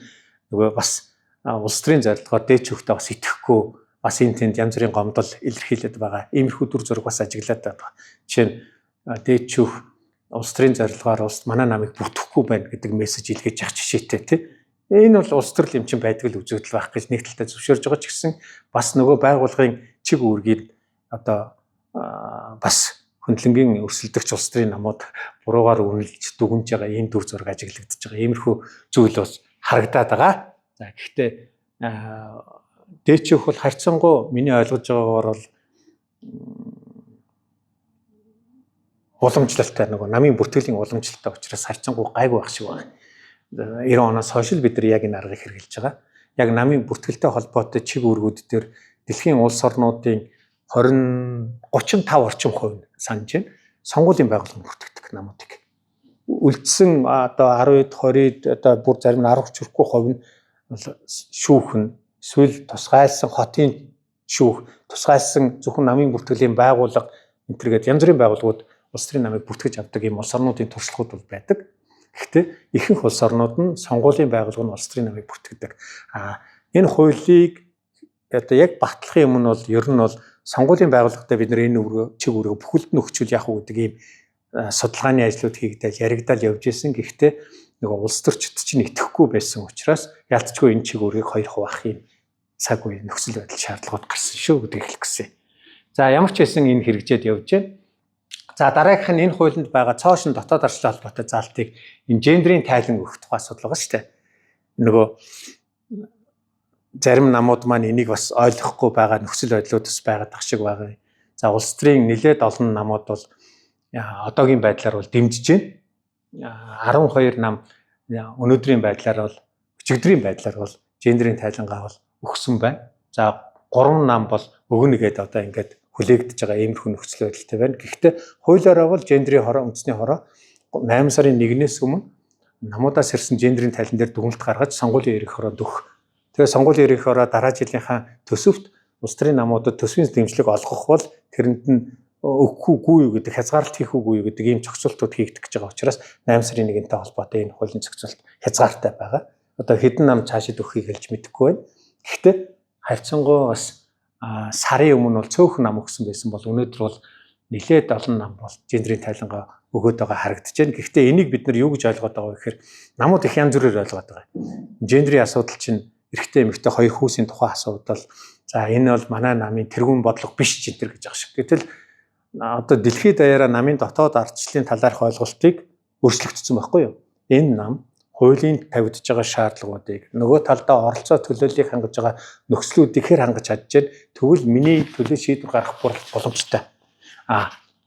нөгөө бас улс төрийн зорилгоор дээчөхтэй бас итгэхгүй бас энэ тэнд янз бүрийн гомдол илэрхийлээд байгаа. Иймэрхүү дүр зураг бас ажиглаад байгаа. Жишээ нь дээчөх улс төрийн зорилгоор улс манай намыг бүтэхгүй байна гэдэг мессеж илгээж явах жишээтэй тий. Энэ бол улс төрөл юм чинь байдаг л үзэгдэл байх гэж нэг талдаа зөвшөөрж байгаа ч гэсэн бас нөгөө байгууллагын чиг үүргийг одоо бас хөндлөнгийн өрсөлдөгч улс төрийн намууд буруугаар үнэлж дүгнж байгаа ийм дүр зураг ажиглагдаж байгаа. Иймэрхүү зүйл бас харагдаад байгаа. За гэхдээ дээчийнх бол харьцангуй миний ойлгож байгаагаар бол уламжлалтай нөгөө намын бүтгэлийн уламжлалтай учраас харьцангуй гайгүй байх шиг байна. 90 оноос хойш л бид нар яг энэ аргыг хэрэгжилж байгаа. Яг намын бүртгэлтэй холбоотой чиг үүргүүд дээр дэлхийн улс орнуудын 35 орчим хувь санаж байна. Сонгуулийн байгууллага бүртгэдэг намуудыг. Үлдсэн одоо 10-д 20-д одоо бүр зарим нь 10 хүрхгүй хувь нь шүүхэн эсвэл тусгайлсан хотын шүүх, тусгайлсан зөвхөн намын бүртгэлийн байгууллага энтергээд янз бүрийн байгууллагууд улс төрийн намыг бүртгэж авдаг ийм улс орнуудын туршлагууд бол байдаг. Гэхдээ ихэнх улс орнууд нь сонгуулийн байгууллага нь улс төрийн намыг бүртгэдэг. Энэ хуулийг одоо яг батлахын өмнө бол ер нь бол сонгуулийн байгууллагатай бид нар энэ чиг үүрэг бүхэлд нь өгчүүл яах вэ гэдэг ийм судалгааны ажлууд хийгдэл яригдал явж исэн. Гэхдээ нөгөө улс төрчид чинь итгэхгүй байсан учраас ялцчгүй энэ чиг үүргийг хоёр хуваах юм цаг үе нөхцөл байдал шаардлагууд гарсан шүү гэдэг хэлэх гэсэн. За ямар ч байсан энэ хэрэгжээд явж байна. За дараагийнх нь энэ хуулинд байгаа цоошин дотоод арчлал холбоотой заалтыг энэ гендрийн тайлан өгөх тухай асуудал байгаа шүү дээ. Нөгөө зарим намууд маань энийг бас ойлгохгүй байгаа нөхцөл байдлууд бас байгаад тах шиг байгаа. За улс төрийн нэлээд олон намууд бол одоогийн байдлаар бол дэмжиж байна. 12 нам өнөөдрийн байдлаар бол өчигдрийн байдлаар бол гендрийн тайлангаа бол өгсөн байна. За 3 нам бол өгнөгээд одоо ингээд хүлээгдэж байгаа иймэрхүү нөхцөл байдалтай байна. Гэхдээ хуулиараа бол гендрийн хороо үндэсний хороо 8 сарын 1-ээс өмнө намуудаас ирсэн гендрийн тайлан дээр дүгнэлт гаргаж сонгуулийн эрх хороо өгөх. Тэгээ сонгуулийн эрх хороо дараа жилийнхаа төсөвт улс төрийн намуудад төсвийн дэмжлэг олгох бол тэрэнд нь өгөхгүй юу гэдэг хязгаарлалт хийх үгүй юу гэдэг ийм зохицуултууд хийгдэж байгаа учраас 8 сарын 1-ний холбоотой энэ хуулийн зохицуулт хязгаартай байгаа. Одоо хэдэн нам цаашид өгөхийг хэлж мэдэхгүй байна. Гэхдээ харьцангуй бас сарын өмнө бол цөөхөн нам өгсөн байсан бол өнөөдөр бол нэлээд олон нам бол гендрийн тайлангаа өгөөд байгаа харагдаж байна. Гэхдээ энийг бид нар юу гэж ойлгоод байгаа вэ гэхээр намууд их янз бүрээр ойлгоод байгаа. Гендрийн асуудал чинь эрэгтэй эмэгтэй хоёр хүүсийн тухай асуудал. За энэ бол манай намын тэргүүн бодлого биш ч энэ гэж байгаа шиг. Гэтэл одоо дэлхийд даяараа намын дотоод ардчлалын талаарх ойлголтыг өөрчлөгдсөн байхгүй юу? Энэ нам хуулийн тавигдж байгаа шаардлагуудыг нөгөө талдаа оролцоо төлөөллийг хангаж байгаа нөхцлүүд ихээр хангаж чадж, тэгвэл миний төлөө шийдвэр гаргах боломжтой.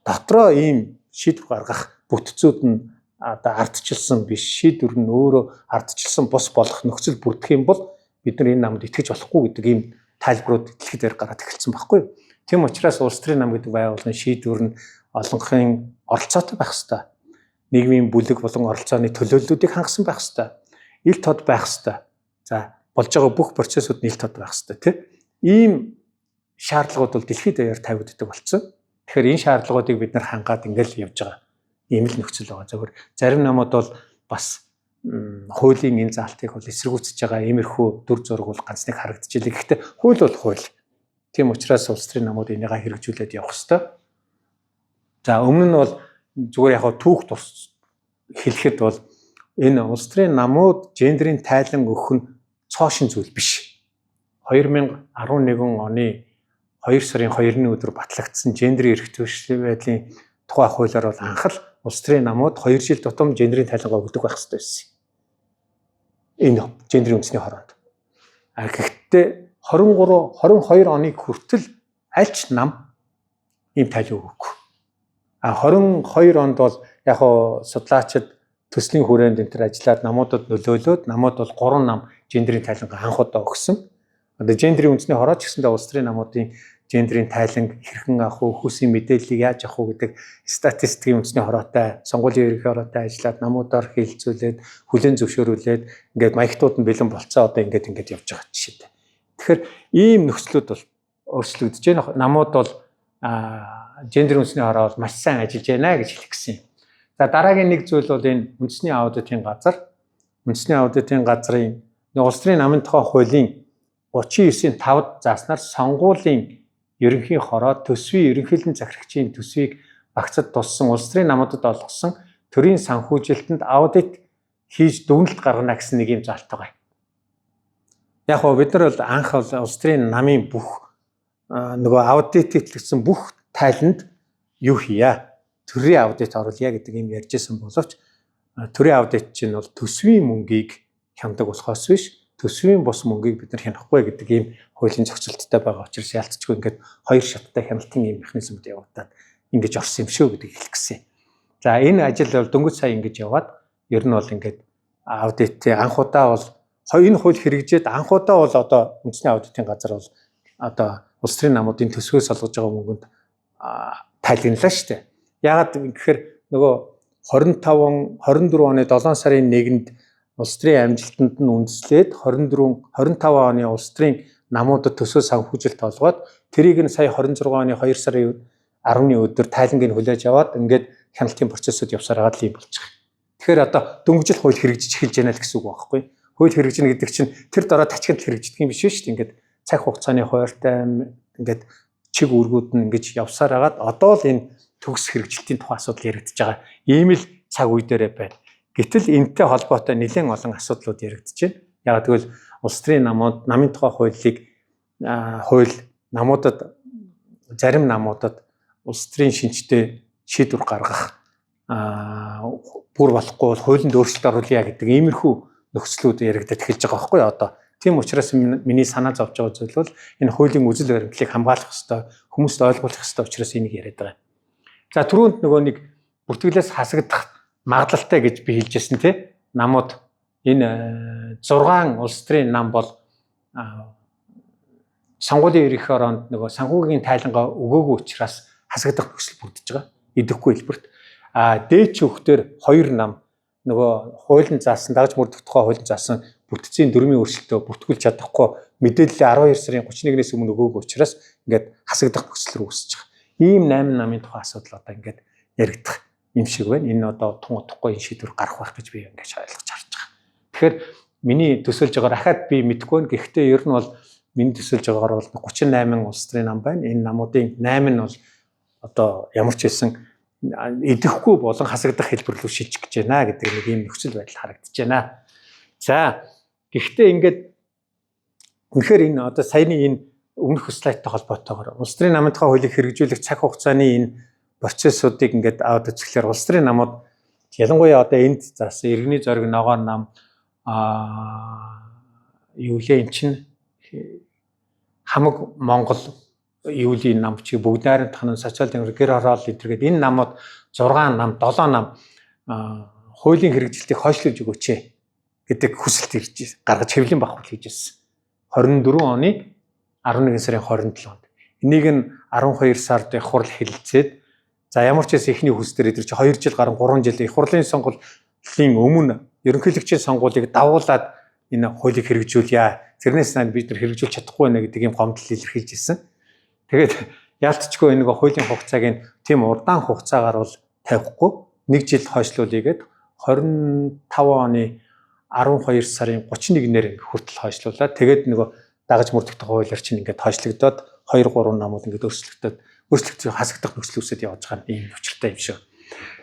Дотроо ийм шийдвэр гаргах бүтцүүд нь одоо ардчилсан биш, шийдвэр нь өөрөө ардчилсан бус болох нөхцөл бүрдэх юм бол бид нар энэ намд итгэж болохгүй гэдэг ийм тайлбарууд дэлхийд даяар гараад эхэлсэн байхгүй юу? Тийм учраас улс төрийн нам гэдэг байгууллагын шийдвэр нь олонхын оролцоотой байх ёстой. Нийгмийн бүлэг болон оролцооны төлөөллүүдийг хангасан байх ёстой. Ил тод байх ёстой. За болж байгаа бүх процессууд ил тод байх ёстой тийм. Ийм шаардлагууд бол дэлхийд даяар тавигддаг болсон. Тэгэхээр энэ шаардлагуудыг бид нар хангаад ингээл явж байгаа. Ийм л нөхцөл байгаа. Зөвхөн зарим намууд бол бас хуулийн энэ заалтыг бол эсэргүүцэж байгаа иймэрхүү дүр зураг бол ганц нэг харагдаж илээ. Гэхдээ хууль бол хууль. Тийм учраас улс төрийн намууд энийг хэрэгжүүлээд явах ёстой. За өмнө нь бол зүгээр яг түүх тус хэлэхэд бол энэ улс төрийн намууд гендрийн тайлан өгөх нь цоошин зүйл биш. 2011 оны 2 сарын 2-ны өдөр батлагдсан гендрийн эрх төвшлийн байдлын тухай хуулиар бол анх л улс төрийн намууд 2 жил тутам гендрийн тайлангаа өгдөг байх ёстой байсан. Энэ гендрийн үндэсний хороонд. Гэхдээ 22 оны хүртэл аль ч нам ийм тайлан өгөхгүй. 22 онд бол яг судлаачид төслийн хүрээнд энэ төр ажиллаад намуудад нөлөөлөөд намууд бол 3 нам гендрийн тайлангаа анх удаа өгсөн. Одоо гендрийн үндэсний хороо ч гэсэндээ улс төрийн намуудын гендрийн тайланг хэрхэн авах вэ, хүүсийн мэдээллийг яаж авах вэ гэдэг статистикийн үндэсний хороотой, сонгуулийн ерөнхий хороотой ажиллаад намуудаар хэлэлцүүлээд, хүлээн зөвшөөрүүлээд ингээд маягтууд нь бэлэн болцоо одоо ингээд явж байгаа жишээтэй. Тэгэхээр ийм нөхцлүүд бол өөрчлөгдөж байна. Намууд бол гендрийн үндэсний хороо бол маш сайн ажиллаж байна гэж хэлэх гэсэн юм. За дараагийн нэг зүйл бол энэ үндэсний аудитын газар. Үндэсний аудитын газрын улс төрийн намын тухай хуулийн 39-5-д зааснаар сонгуулийн ерөнхий хороо төсвийн ерөнхийлөн захирагчийн төсвийг багцад туссан улс төрийн намуудад олгосон төрийн санхүүжилтэнд аудит хийж дүгнэлт гаргана гэсэн нэг юм заалт байгаа. Яг гоо бид нар бол анх бол улс төрийн намын бүх нөгөө аудитэйгдсэн бүх тайланд юу хийя? Төрийн аудит оруулъя гэдэг юм ярьжсэн боловч төрийн аудит чинь бол төсвийн мөнгийг хяндаг болохоос биш төсвийн бус мөнгийг бид нар хянахгүй гэдэг ийм хуулийн зохицолттой байгаа учраас ялцчгүй ингээд хоёр шаттай хяналтын ийм механизмд явагдаад ингэж орсон юм шүү гэдэг хэлэх гэсэн. За энэ ажил бол дөнгөж сая ингэж яваад ер нь бол ингээд аудитын анх удаа бол энэ хууль хэрэгжээд анх удаа бол одоо үндэсний аудитын газар бол одоо улс төрийн намуудын төсвөөс олгож байгаа мөнгөнд тайлагналаа шүү дээ. Яагаад гэхээр нөгөө 24 оны 7 сарын 1-нд улс төрийн амжилтанд нь үндэслээд 25 оны улс төрийн намуудад төсөө санхүүжилт олгоод тэрийг нь сая 26 оны 2 сарын 10-ны өдөр тайлангийг хүлээж аваад ингээд хяналтын процессыг явсараад л юм болж байгаа. Тэгэхээр одоо дөнгөжл хууль хэрэгжиж эхэлж байна л гэсэн үг байхгүй. Хууль хэрэгжинэ гэдэг чинь тэр дараа тачигт хэрэгждэг юм биш үү шүү дээ. Ингээд цаг хугацааны хууртай ингээд чиг үүргүүд нь ингэж явсаар агаад одоо л энэ төгс хэрэгжилтийн тухай асуудал яригдж байгаа. Ийм л цаг үе дээрээ байна. Гэтэл энэтэй холбоотой нэлээд олон асуудлууд яригдж байна. Яг тэгвэл улс төрийн намын тухай хууль намуудад зарим намуудад улс төрийн шинжтэй шийдвэр гаргах бүр болохгүй бол хуулинд өөрчлөлт оруулъя гэдэг иймэрхүү нөхцлүүд яригдаад эхэлж байгаа байхгүй одоо. Тийм учраас миний санаа зовж байгаа зүйл бол энэ хуулийн үзэл баримтлалыг хамгаалах ёстой, хүмүүст ойлгуулах ёстой учраас энийг яриад байгаа. За түрүүнд нөгөө нэг бүртгэлээс хасагдах магадлалтай гэж би хэлжсэн тий. Намууд энэ 6 улс төрийн нам бол сонгуулийн ерөнхий ороонд нөгөө санхүүгийн тайлангаа өгөөгүй учраас хасагдах нөхцөл бүрдэж байгаа. Идэвхгүй хэлбэрт. Дээд чөөхтөр 2 нам нөгөө хуулийн заасан дагж мөрдөх тухай хуулийн заасан бүтцийн дөрмийн өөрчлөлтөө бүртгүүлж чадахгүй мэдээлэл 12 сарын 31-ээс өмнө өгөөгүй учраас ингээд хасагдах нөхцөл рүү үүсэж байгаа. Ийм 8 намын тухай асуудал одоо ингээд яригдах юм шиг байна. Энэ одоо тун утгагүй энэ шийдвэр гарах байх гэж би ингээд ойлгож харж байгаа. Тэгэхээр миний төсөөлж байгаагаар ахаад би мэдэхгүй байна. Гэхдээ ер нь бол миний төсөөлж байгаагаар бол 38 улс төрийн нам байна. Энэ намуудын 8 нь бол одоо ямар ч хэлсэн идэвхгүй болон хасагдах хэлбэр рүү шилжих гэж байна гэдэг нэг ийм нөхцөл байдал харагдаж байна. За гэхдээ ингээд үнэхээр энэ одоо саяны энэ өмнөх слайдтай холбоотойгоор улс төрийн намын тухай хуулийг хэрэгжүүлэх цаг хугацааны энэ процессуудыг ингээд аваад үзэхлээр улс төрийн намууд ялангуяа одоо энд заасан иргэний зориг ногоон нам юу лээ эн чинь хамаг Монгол юулийн нам чи бүгд найрамдах нь социал демократ гэр хороол гэдэргээд энэ намууд 6 нам 7 нам хуулийн хэрэгжилтийг хойшлуулж өгөөч гэдэг хүсэлт гаргаж хэвлэлийн багхул хийж ирсэн. 24 оны 11 сарын 27-нд. Энийг нь 12 сард их хурл хэлэлцээд за ямар ч байсан эхний хүс дээр идэр чи 2 жил гарan 3 жил их хурлын сонгуулийн өмнө ерөнхийлөгчийн сонгуулийг дагуулад энэ хуулийг хэрэгжүүлье. Тэрнээс бид нар хэрэгжүүлж чадахгүй байна гэдэг юм гомдол илэрхийлж ирсэн. Тэгээд яалтчгүй нэг хуулийн хугацааг нь тийм урдаан хугацаагаар бол тавихгүй 1 жил хойшлуулъя гэд 25 оны 12 сарын 31-ээр хүртэл хойшлуулаад тэгээд нөгөө дагаж мөрдөх хуулиар чинь ингээд хойшлогдоод 2 3 намууд ингээд өөрчлөгдөж хасагдах нөхцөл үүсэт явж байгаа юм учиртай юм шиг.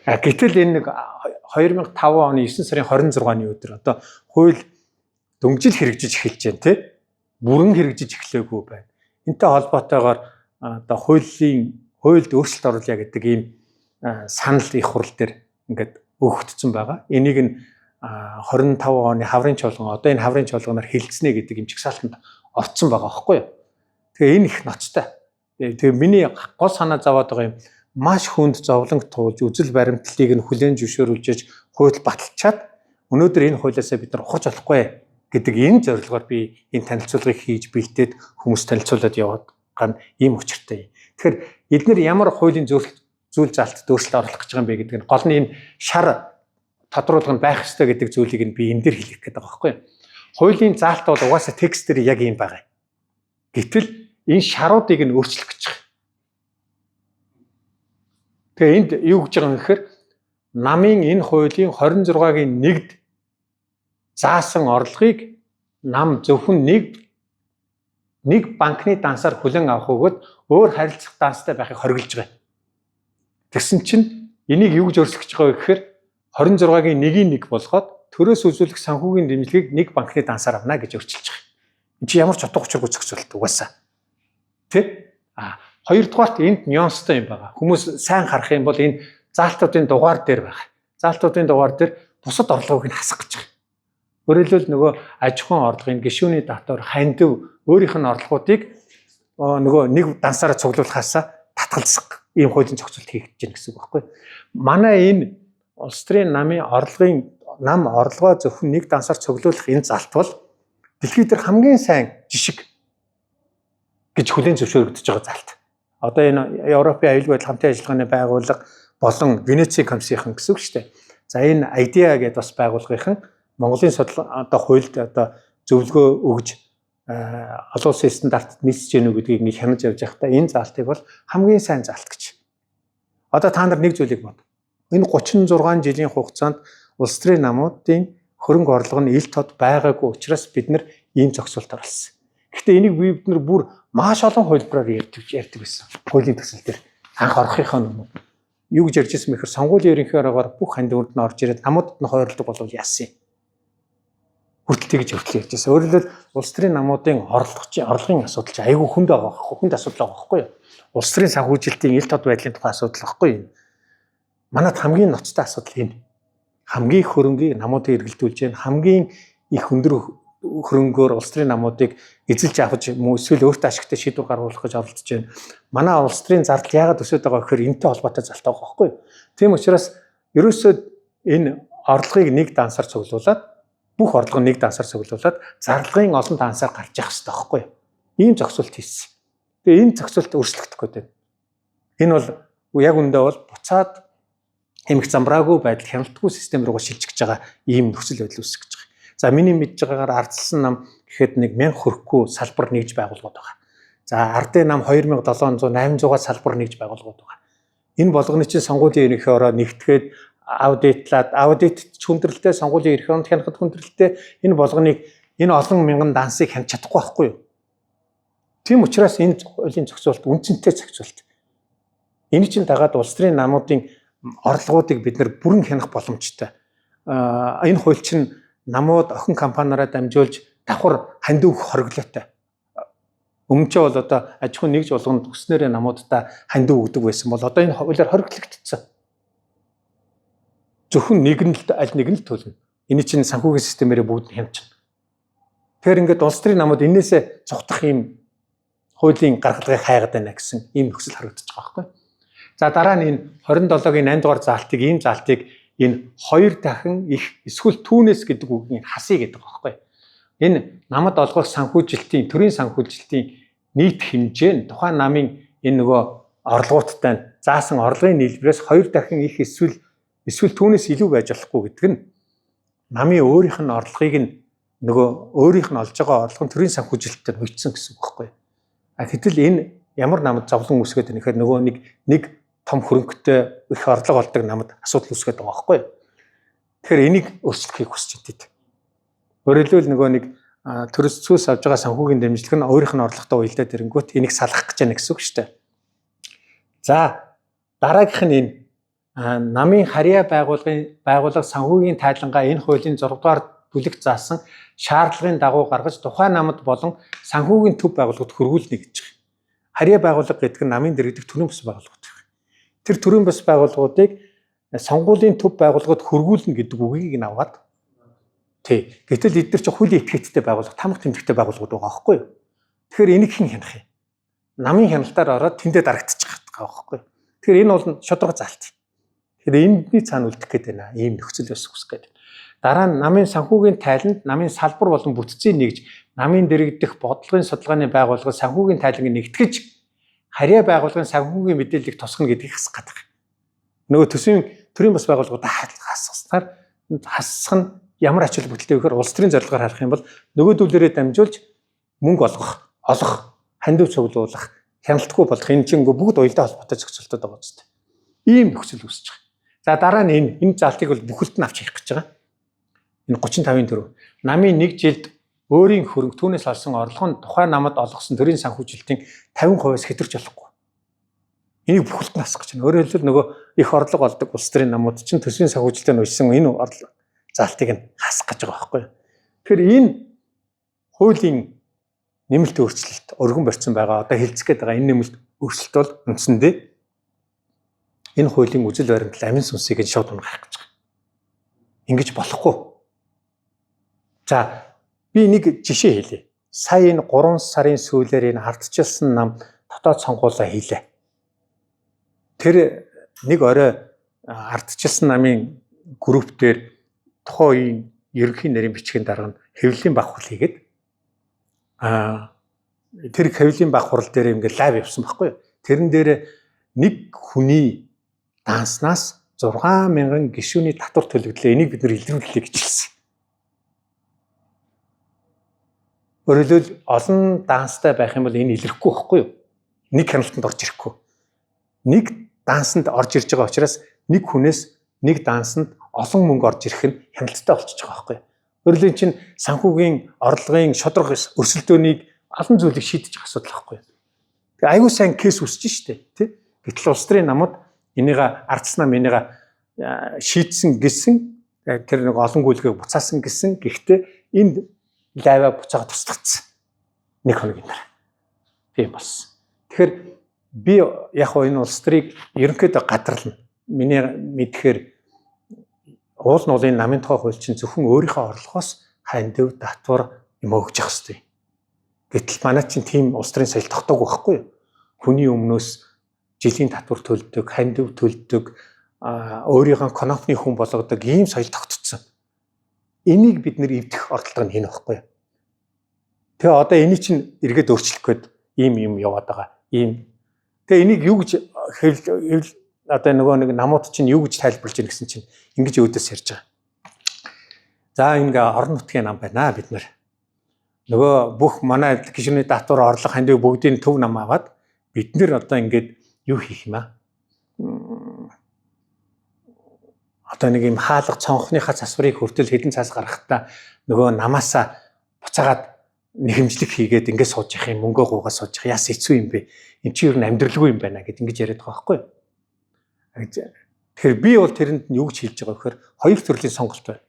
Гэтэл энэ нэг 2005 оны 9 сарын 26-ны өдөр одоо хууль дөнгөжл хэрэгжиж эхэлж байна тий. Бүрэн хэрэгжиж эхлэегүй байна. Энтэй холбоотойгоор одоо хуульд өөрчлөлт оруулъя гэдэг ийм санал их хурл дээр ингээд өгөгдсөн байгаа. Энийг нь 25 оны хаврын чуулган одоо энэ хаврын чуулганаар хилцнэ гэдэг юм чигсаалтанд орцсон байгаа байхгүй юу. Тэгээ энэ их ноцтой. Тэгээ миний гол санаа зовоод байгаа юм маш хүнд зовлонг туулж үзэл баримтлалыг нь хүлээн зөвшөөрүүлж хууль баталчаад өнөөдөр энэ хуулиасаа бид нар ухаж болохгүй гэдэг энэ зорилгоор би энэ танилцуулгыг хийж бэлдээд хүмүүс танилцуулаад яваад ган ийм учиртай. Тэгэхээр эдгээр ямар хуулийн зүйл заалтад өөрчлөлт оруулах гэж байгаа юм бэ гэдэг нь гол нь энэ шар тодруулга нь байх ёстой гэдэг зүйлийг нь би энэ дээр хэлэх гээд байгаа байхгүй юу. Хуулийн заалт бол угаасаа текст дээр яг ийм байгаа. Гэтэл энэ шаруудыг нь өөрчлөх гэж байгаа. Тэгээ энд юу гэж байгаа юм гэхээр намын энэ хуулийн 26-гийн 1-д заасан орлогыг нам зөвхөн нэг банкны дансаар хүлээн авах өгөөд өөр харилцах данстай байхыг хориглож байгаа. Тэгсэн чинь энийг юу гэж өөрчлөх гэж байгаа вэ гэхээр 26-гийн 1-ийн 1 болгоод төрөөс үзүүлэх санхүүгийн дэмжлэгийг нэг банкны дансаар авна гэж өөрчилж байгаа. Чи ямар ч утга учиргүй зохицуулт угаасаа. Тэ? Хоёрдугаарт энд нюанстай юм байгаа. Хүмүүс сайн харах юм бол энэ заалтуудын дугаар дээр байгаа. Заалтуудын дугаар дээр бусад орлогыг нь хасах гэж байгаа. Өөрөөр хэлбэл нөгөө аж ахуйн орлогын гишүүний татвар хандив өөрийнх нь орлогуудыг нөгөө нэг дансаараа цуглуулахаас татгалзах ийм хуулийн зохицуулт хийх гэж байна гэсэн үг байхгүй. Манай энэ улс төрийн намын орлогоо зөвхөн нэг дансаар цуглуулах энэ залт бол дэлхийд дээр хамгийн сайн жишг гэж хүлээн зөвшөөрөгдөж байгаа залт. Одоо энэ Европын аюулгүй байдал хамтын ажиллагааны байгууллага болон Венецийн комиссийнхан гэсэн үг шүү дээ. За энэ IDEA гэдэг бас байгууллагынхан Монголын одоо хуульд одоо зөвлөгөө өгж олон улсын стандартад нийцэж гэнэ үү гэдгийг нэг хянаж явж байхдаа энэ залтыг бол хамгийн сайн залт гэж. Одоо та нар нэг зүйлийг бод. Энэ 36 жилийн хугацаанд улс төрийн намуудын хөрөнгө орлого нь ил тод байгаагүй учраас бид нар ийм зохицуулт оруулсан. Гэхдээ энийг бид нар бүр маш олон хувилбараар ярьдаг байсан. Хуулийн төсөл дээр анх орохынхаа өмнө юу гэж ярьж ирсэн мэхээр сонгуулийн ерөнхий аргаар бүх хандивард нь орж ирээд намуудад нь хойрлдог болов яасан юм. Хүртэл тэгж ярьж ирсэн. Өөрөөр хэлбэл улс төрийн намуудын орлогын асуудал чинь айгүй хүнд байгаа байхгүй. Хүнд асуудал байгаа байхгүй юу? Улс төрийн санхүүжилтийн ил тод байдлын тухай асуудал байхгүй юу? Манайд хамгийн ноцтой асуудал энэ. Хамгийн хөрөнгийг намуудыг эргэлдүүлж байна. Хамгийн их өндөр хөрөнгөөр улс төрийн намуудыг эзэлж авах юм уу эсвэл өөртөө ашигтай шийдвэр гаргуулах гэж оролдож байна. Манай улс төрийн зардал яагаад өсөж байгаа гэхээр энэтэй холбоотой залтаа байгаа байхгүй юу? Тийм учраас ерөөсөө энэ орлогыг нэг дансаар цуглуулад бүх орлого нэг дансаар цуглуулад зарлагын олон дансаар гарч явах хэрэгтэй байхгүй юу? Ийм зохицуулт хийсэн. Тэгээ энэ зохицуулт өөрчлөгдөх гээд байна. Энэ бол яг үндэ бол буцаад эмх замбраагүй байдал хяналтгүй систем рүү шилжиж байгаа ийм нөхцөл байдал үүсэж байгаа. За миний мэдж байгаагаар ардчилсан нам гэхэд нэг 1000 хүрэхгүй салбар нэгж байгууллагууд байгаа. За ардын нам 2700 800-аас салбар нэгж байгууллагууд байгаа. Энэ болгоны чинь сонгуулийн ерөнхий ороо нэгтгэхэд аудит хүндрэлтэй сонгуулийн ерөнхий оронд хянахад хүндрэлтэй энэ болгоныг энэ олон мянган дансыг хянах чадахгүй байхгүй юу? Тийм учраас энэ хуулийн зохицуулт үнцэнтэй зохицуулт. Энэ чинь дагаад улс төрийн намуудын орлогуудыг бид нар бүрэн хянах боломжтой. Энэ хууль чинь намууд охин компаниараа дамжуулж давхар хандив хориглоотой. Өмнө нь бол одоо аж ахуйн нэгж болгонд өснөрөө намуудаа хандив өгдөг байсан бол одоо энэ хуулиар хориглогдсон. Зөвхөн аль нэг нь л төлнө. Энэ чинь санхүүгийн системээр бүгд хямчна. Тэгэхээр ингээд улс төрийн намууд энээсээ цухтах ийм хуулийн гаргалгыг хайгаад байна гэсэн ийм нөхцөл харагдаж байгаа байхгүй. За дараа нь энэ 27-гийн 8 дугаар заалтыг ийм заалтыг энэ хоёр дахин их эсвэл түүнээс гэдэг үгийг хасъя гэдэг байгаа байхгүй. Энэ намад олгох санхүүжилтийн төрийн санхүүжилтийн нийт хэмжээ нь тухайн намын энэ нөгөө орлогуудтай заасан орлогын нийлбэрээс хоёр дахин их эсвэл түүнээс илүү байж болохгүй гэдэг нь намын өөрийнх нь орлогыг нь нөгөө өөрийнх нь олж байгаа орлого нь төрийн санхүүжилтээр хувьцсан гэсэн үг байхгүй. Гэтэл энэ ямар намд зовлон үүсгээд байна гэхээр нөгөө нэг том хөрөнгөтэй их орлого олдог намд асуудал үүсгээд байгаа байхгүй. Тэгэхээр энийг өөрчлөхийг хүсэж байна. Өөрөөр хэлбэл нөгөө нэг төрөс цус авж байгаа санхүүгийн дэмжлэг нь өөрийнх нь орлоготой уялдаад ирэнгүүт энийг салгах гэж байна гэсэн үг шүү дээ. За дараагийнх нь энэ намын харьяа байгууллага санхүүгийн тайлангаа энэ хуулийн 6 дугаар бүлэгт заасан шаардлагын дагуу гаргаж тухайн намд болон санхүүгийн төв байгууллагад хөргүүлнэ гэж байна. Харьяа байгууллага гэдэг нь намын дэргэдэх төрийн бус байгууллагууд. Тэр төрийн бус байгууллагуудыг сонгуулийн төв байгууллагад хөргүүлнэ гэдэг үгийг нь аваад тий. Гэтэл эдгээр чинь хуулийн этгээдтэй байгууллага, тамга тэмдэгтэй байгууллагууд байгаа байхгүй юу? Тэгэхээр энийг хэн хянах юм? Намын хяналтаар ороод тэндээ дарагдчих байгаа байхгүй юу? Тэгэхээр энэ бол шударга заалт. Тэгэхээр энэний цаана үлдэх гээд байна. Ийм нөхцөл ус үсэх гээд. Дараа нь намын санхүүгийн тайланд намын салбар болон бүтцийн нэгж намын дэргэдэх бодлогын судалгааны байгууллага санхүүгийн тайланыг нэгтгэж харьяа байгууллагын санхүүгийн мэдээллийг тусгана гэдгийг хасах гэдэг. Нөгөө төсвийн төрийн бас байгууллагуудаа хасах нь ямар ач холбогдолтой вэ гэхээр улс төрийн зорилгоор харах юм бол нөгөөдүүлээрээ дамжуулж мөнгө олох, хандив цуглуулах, хяналтгүй болох энэ чинь бүгд уялдаа холбоотой зохицуултууд байгаа ч гэдэг. Ийм нөхцөл үүсэж байгаа. За дараа нь энэ залтыг бол бүхэлд нь авч явах гэж байгаа. Энэ 35-ын төрөв. Намын нэг жилд өөрийн хөрөнгө түүнээс олсон орлого нь тухайн намад олгосон төрийн санхүүжилтийн 50%-аас хэтэрч болохгүй. Энийг бүхэлд нь асах гэж байна. Өөрөөр хэлбэл нөгөө их орлого олдог улс төрийн намууд чинь төсвийн санхүүжилтээр уншсан энэ залтыг нь хасах гэж байгаа байхгүй юу. Тэгэхээр энэ хуулийн нэмэлт өөрчлөлт өргөн барьсан байгаа. Одоо хэлцэх гээд байгаа энэ нэмэлт өөрчлөлт бол үндсэндээ энэ хуулийн үжил баримтлал амин сүнсийг шууд гаргах гэж байгаа. Ингэж болохгүй. За би нэг жишээ хэлье. Сая энэ 3 сарын сүүлээр энэ ардчилсан нам дотоод сонгуулаа хийлээ. Тэр нэг орой ардчилсан намын групп дээр тухайн ерөнхий нарийн бичгийн дарга нь хэвлэлийн багхурал хийгээд тэр хэвлэлийн багхурал дээр ингээд лайв явсан байхгүй юу? Тэрэн дээр нэг хүний данснаас 6,000 гишүүний татвар төлөгдлөө. Энийг бид нэр илрүүлэе гэж хэлсэн. Өөрөөр хэлбэл олон данстай байх юм бол энэ илэрхгүй байхгүй юу? Нэг хяналтанд орж ирэхгүй. Нэг дансанд орж ирж байгаа учраас нэг хүнээс нэг дансанд олон мөнгө орж ирэх нь хяналттай болчихж байгаа байхгүй юу? Өөрөөр хэлбэл чинь санхүүгийн орлогын шодрог өрсөлдөөнийг олон зүйлийг шийдэж байгаа асуудал байхгүй юу? Тэгээ аюу сайн кейс үүсэж штэ тий. Гэтэл улс төрийн намууд энийг ардсан нам энийг шийдсэн гэсэн тэр нэг олон гүйлгээ буцаасан гэсэн гэхдээ энд лайва буцаага тусдагцсан. Нэг хоногийн дараа. Тийм болсон. Тэгэхээр би яг хоо энэ улс төрийг ерөнхийдөө гадарлана. Миний мэдхээр уул нуулын намын тухай хууль чинь зөвхөн өөрийнхөө орлогоос хандив татвар юм өгч явах хэрэгтэй. Гэтэл манай чинь тийм улс төрийн соёл тогтоогүй байхгүй юу? Хүний өмнөөс жилийн татвар төлдөг, хандив төлдөг, өөрийнхөө конопны хүн болгодог ийм соёл тогтцсон. Энийг бид нэр эвдэх оролдлого нь хийнэ байхгүй юу? Тэгээ одоо энийг чинь эргээд өөрчлөх гээд ийм юм яваад байгаа. Ийм. Тэгээ энийг юу гэж одоо нөгөө нэг намууд чинь юу гэж тайлбарлаж ийн гэсэн чинь ингэж өөдөөс ярьж байгаа. За ингээ орон нутгийн нам байна бид нар. Нөгөө бүх манай гишүүний татвар орлого хандив бүгдийн төв нам аваад бид нэр одоо ингээд юу хийх юм аа? Одоо нэг юм хаалга цонхныхаа засварыг хүртэл хэдэн цаас гаргахтаа нөгөө намаасаа буцаагаад нэхэмжлэг хийгээд ингээд сууж явах юм, мөнгөө гуугаа сууж явах яас хэцүү юм бэ? Энд чи юу амьдралгүй юм байна гэд ингэж яриад байгаа байхгүй юу? Тэгэхээр би бол тэрэнд нь юу гэж хэлж байгаа вэхээр хоёр төрлийн сонголт байна.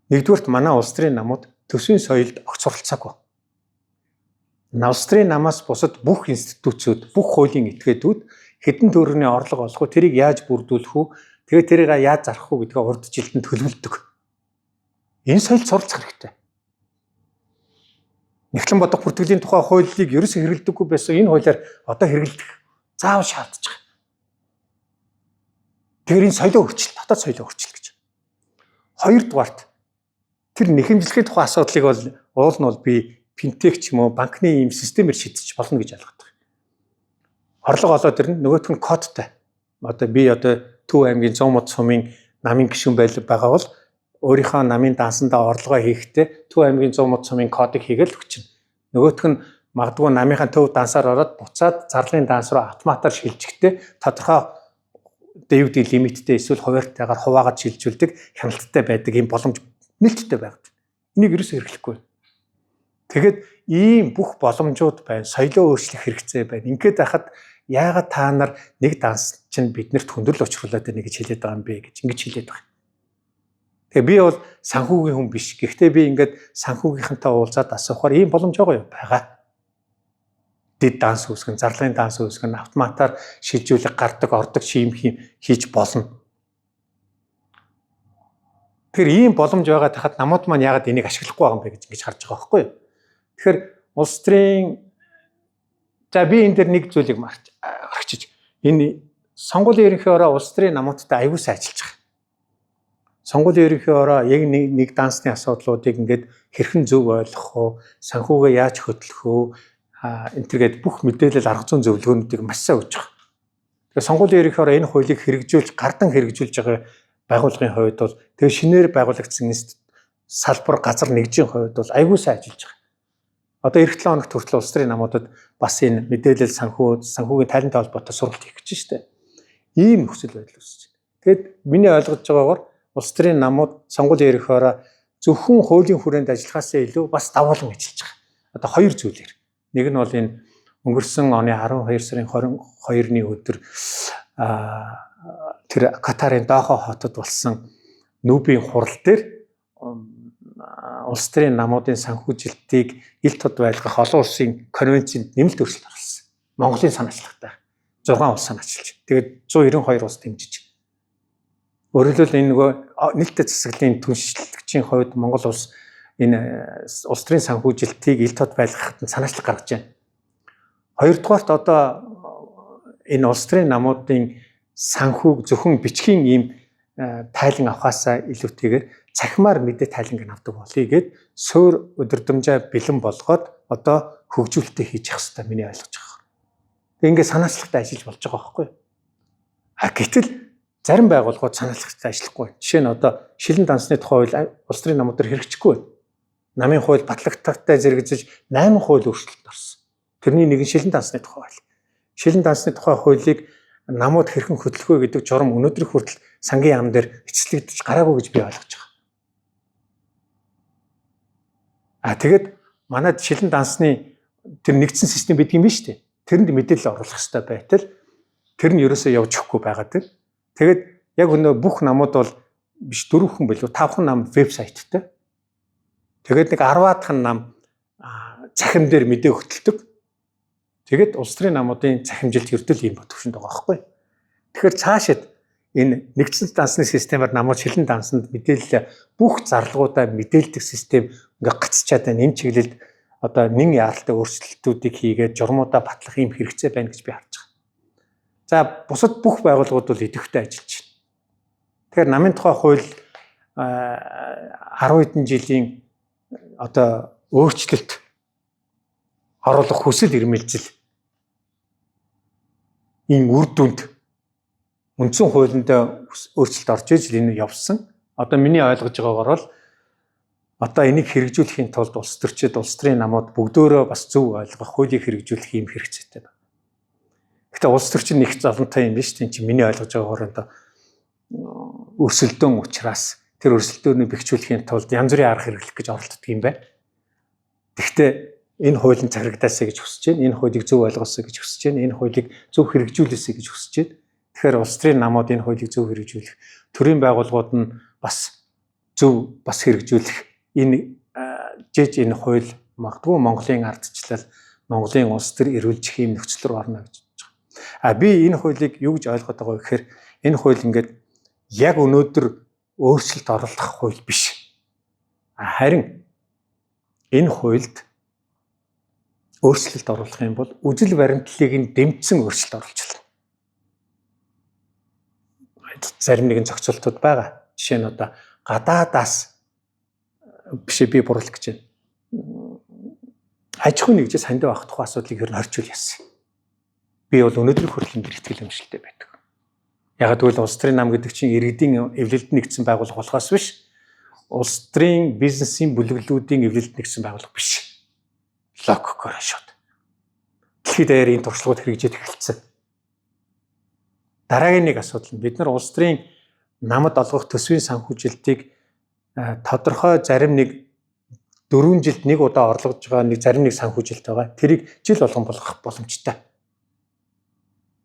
Нэгдүгürt манай улс төрийн намууд төсвийн соёлд огц суралцаагүй. Улс төрийн намаас бусад бүх институтууд, бүх хуулийн этгээдүүд хэдэн төгрөгийн орлого олох вэ? Тэрийг яаж бүрдүүлэх вэ? Тэгээ тэрийг яаж зарах вэ гэдгээ урд жилдэн төлөвлөдөг. Энэ соёлд суралцах хэрэгтэй. Нэгтлэн бодох бүртгэлийн тухай хуулийг ерөөсөө хэрэглэдэггүй байсан. Энэ хуулиар одоо хэрэглэх заавал шаардж байгаа. Тэгэхээр энэ соёлоо өөрчил, дотоод соёлоо өөрчил гэж. Хоёрдугаарт тэр нэхэмжлэхийн тухай асуудлыг бол уул нь бол би финтех ч юм уу банкны ийм системээр шийдэж болно гэж ойлгоод байгаа. Орлого олоод ирнэ, нөгөөх нь кодтай. Одоо би Төв аймгийн 100 мод сумын намын гишүүн байгаа бол өөрийнхөө намын дансандаа орлогоо хийхдээ Төв аймгийн 100 мод сумын кодыг хийгээл өгчнө. Нөгөөх нь магадгүй намынхаа төв дансаар ороод буцаад зарлалын данс руу автоматар шилжихдээ тодорхой дэвдийн лимиттэй эсвэл хуваарьтайгаар хуваагаад шилжүүлдэг хяналттай байдаг ийм боломж нээлттэй байгаад. Энийг ерөөсөө хэрэглэхгүй. Тэгэхэд ийм бүх боломжууд байна. Соёлоо өөрчлөх хэрэгцээ байна. Ингээд байхад яагаад та нар нэг данс чинь биднэрт хүндрэл учруулад байна гэж хэлээд байгаа юм бэ гэж ингэж хэлээд байгаа. Тэгээ би бол санхүүгийн хүн биш. Гэхдээ би ингээд санхүүгийнхэнтэй уулзаад асуухаар ийм боломж байгаа юу? Байгаа. Дэд данс үүсгэн, зарлалын данс үүсгэн, автоматар шилжүүлэг гардаг, ордог шийм хийж болно. Тэр ийм боломж байгаа тахад намууд маань яагаад энийг ашиглахгүй байгаа юм бэ гэж ингэж харж байгаа байхгүй юу? Тэгэхээр улс төрийн за би энэ дэр нэг зүйлийг орчиж энэ сонгуулийн ерөнхий ороо улс төрийн намуудтай аягүй сайн ажиллаж байгаа. Сонгуулийн ерөнхий ороо яг нэг дансны асуудлуудыг ингээд хэрхэн зөв ойлгох вэ? Санхүүгээ яаж хөтлөх вэ? Энтергээд бүх мэдээлэл арга зүйн зөвлөгөөнүүдийг маш сайн өгж байгаа. Тэгээ сонгуулийн ерөнхий ороо энэ хуулийг хэрэгжүүлж гардан хэрэгжүүлж байгаа байгууллагын хувьд бол тэгээ шинээр байгуулагдсан салбар газар нэгжийн хувьд бол аягүй сайн ажиллаж байгаа. Одоо эх 7 хоногт хүртэл улс төрийн намуудад бас энэ мэдээлэл санхүүгийн таленттай холбоотой сургалт хийх гэж байна. Ийм нөхцөл байдал үүсэж байна. Тэгэд миний ойлгож байгаагаар улс төрийн намууд сонгуулийн ерөнхий ороо зөвхөн хуулийн хүрээнд ажиллахаасаа илүү бас давуулан ажиллаж байгаа. Одоо хоёр зүйлээр. Нэг нь бол энэ өнгөрсөн оны 12 сарын 22-ны өдөр тэр Катарын Дохо хотод болсон Нүбийн хурал дээр улс төрийн намуудын санхүүжилтийг ил тод байлгах олон улсын конвенцэнд нэмэлт өөрчлөлт оруулсан. Монголын санаачлагтай 6 улс санаачилж. Тэгээд 192 улс дэмжиж. Өөрөөр хэлбэл энэ нөгөө нийлтээ засаглалын түншлэгчийн хувьд Монгол улс энэ улс төрийн санхүүжилтийг ил тод байлгахад санаачлаг гаргаж байна. Хоёрдугаарт одоо энэ улс төрийн намуудын санхүүг зөвхөн бичгийн ийм тайлан авахаасаа илүүтэйгээр цахимаар мэдээ тайланг авдаг болъё гэд суур өдөрдмжаа бэлэн болгоод одоо хөгжүүлэлтээ хийж явах хэрэгтэй миний ойлгож байгаа. Тэг ингээд санаачлагтай ажиллаж болж байгаа байхгүй юу? Гэтэл зарим байгууллагууд санаачлагтай ажиллахгүй. Жишээ нь одоо шилэн дансны тухай хууль улс төрийн намууд дээр хэрэгжихгүй байна. Намын хууль батлагтайтай зэрэгжиж 8 хууль өөрчлөлт орсон. Тэрний нэг нь шилэн дансны тухай хууль. Шилэн дансны тухай хуулийг намууд хэрхэн хөтлөх вэ гэдэг журам өнөөдрийн хүртэл сангийн яам дээр эцэслэгдэж гараагүй гэж би ойлгож байгаа. Тэгээд манайд шилэн дансны тэр нэгдсэн систем байдаг юм биш үү? Тэрэнд мэдээлэл оруулах хэрэгтэй байтал тэр нь ерөөсөө явж өгөхгүй байгаад. Тэгээд яг өнөө бүх намууд бол биш 4 хүн билүү 5 хүн нам вебсайттай. Тэгээд нэг 10-аад нам цахим дээр мэдээ хөтэлдэг. Тэгээд улс төрийн намуудын цахимжилт ердөл юм бодвшинд байгаа байхгүй. Тэгэхээр цаашид энэ нэгдсэн дансны системээр намууд шилэн дансанд мэдээлэл бүх зарлагуудаа мэдээлдэг систем ингээ гацчаад байна. Энэ чиглэлд одоо нэн яаралтай өөрчлөлтүүдийг хийгээд журмуудаа батлах юм хэрэгцээ байна гэж би харж байгаа. За бусад бүх байгууллагууд бол идэвхтэй ажиллаж байна. Тэгэхээр намын тухай хууль 10 хэдэн жилийн одоо өөрчлөлт оруулах хүсэл эрмэлзэл энэ үр дүнд үндсэн хуулинд өөрчлөлт орж иж энэ явсан. Одоо миний ойлгож байгаагаар бол одоо энийг хэрэгжүүлэхийн тулд улс төрчид улс төрийн намууд бүгдөө бас зөв ойлгох хуулийг хэрэгжүүлэх юм хэрэгцээтэй байна. Гэхдээ улс төрчин нэг золонтой юм биш тийм чи миний ойлгож байгаагаар одоо өрсөлдөөн учраас тэр өрсөлдөөнийг бэхжүүлэхийн тулд янз бүрийн арга хэрэглэх гэж оролддог юм байна. Гэхдээ энэ хуулийн цахирагдаасаа гэж хүсэж байна. Энэ хуулийг зөв ойлгосоо гэж хүсэж байна. Энэ хуулийг зөв хэрэгжүүлээсэй гэж хүсэж байна. Тэгэхээр улс төрийн намууд энэ хуулийг зөв хэрэгжүүлэх, төрийн байгууллагууд нь бас зөв бас хэрэгжүүлэх энэ энэ хууль магадгүй Монголын ардчлал, Монголын улс төр эрүүлжих юм нөхцөл рүү орно гэж бодож байгаа. Би энэ хуулийг юу гэж ойлгоод байгаа вэ гэхээр энэ хууль ингээд яг өнөөдөр өөрчлөлт оруулах хууль биш. Харин энэ хуульд өөрчлөлт оруулах юм бол үжил баримтлалыг нь дэмжсэн өөрчлөлт оруулж байна. Зарим нэгэн зохицуултууд байгаа. Жишээ нь одоо гадаадаас биш би буруулах гэж байна. Аж ахуйн нэгжээс хандив авах тухай асуудлыг ер нь орчуул яасан. Би бол өнөөдрийн хүртэл энэ итгэл өмшөлтэй байдаг. Яг гэвэл улс төрийн нам гэдэг чинь иргэдийн эвлэлд нэгдсэн байгууллага болохоос биш. Улс төрийн бизнесийн бүлэглүүдийн эвлэлд нэгдсэн байгууллага биш. Логикоор шууд. Дэлхийд даяарын туршлагууд хэрэгжиж эхэлсэн. Дараагийн нэг асуудал нь бид нар улс төрийн намд олгох төсвийн санхүүжилтийг тодорхой зарим нэг 4 жилд нэг удаа орлогож байгаа нэг зарим нэг санхүүжилт байгаа. Тэрийг жил болгон болгох боломжтой.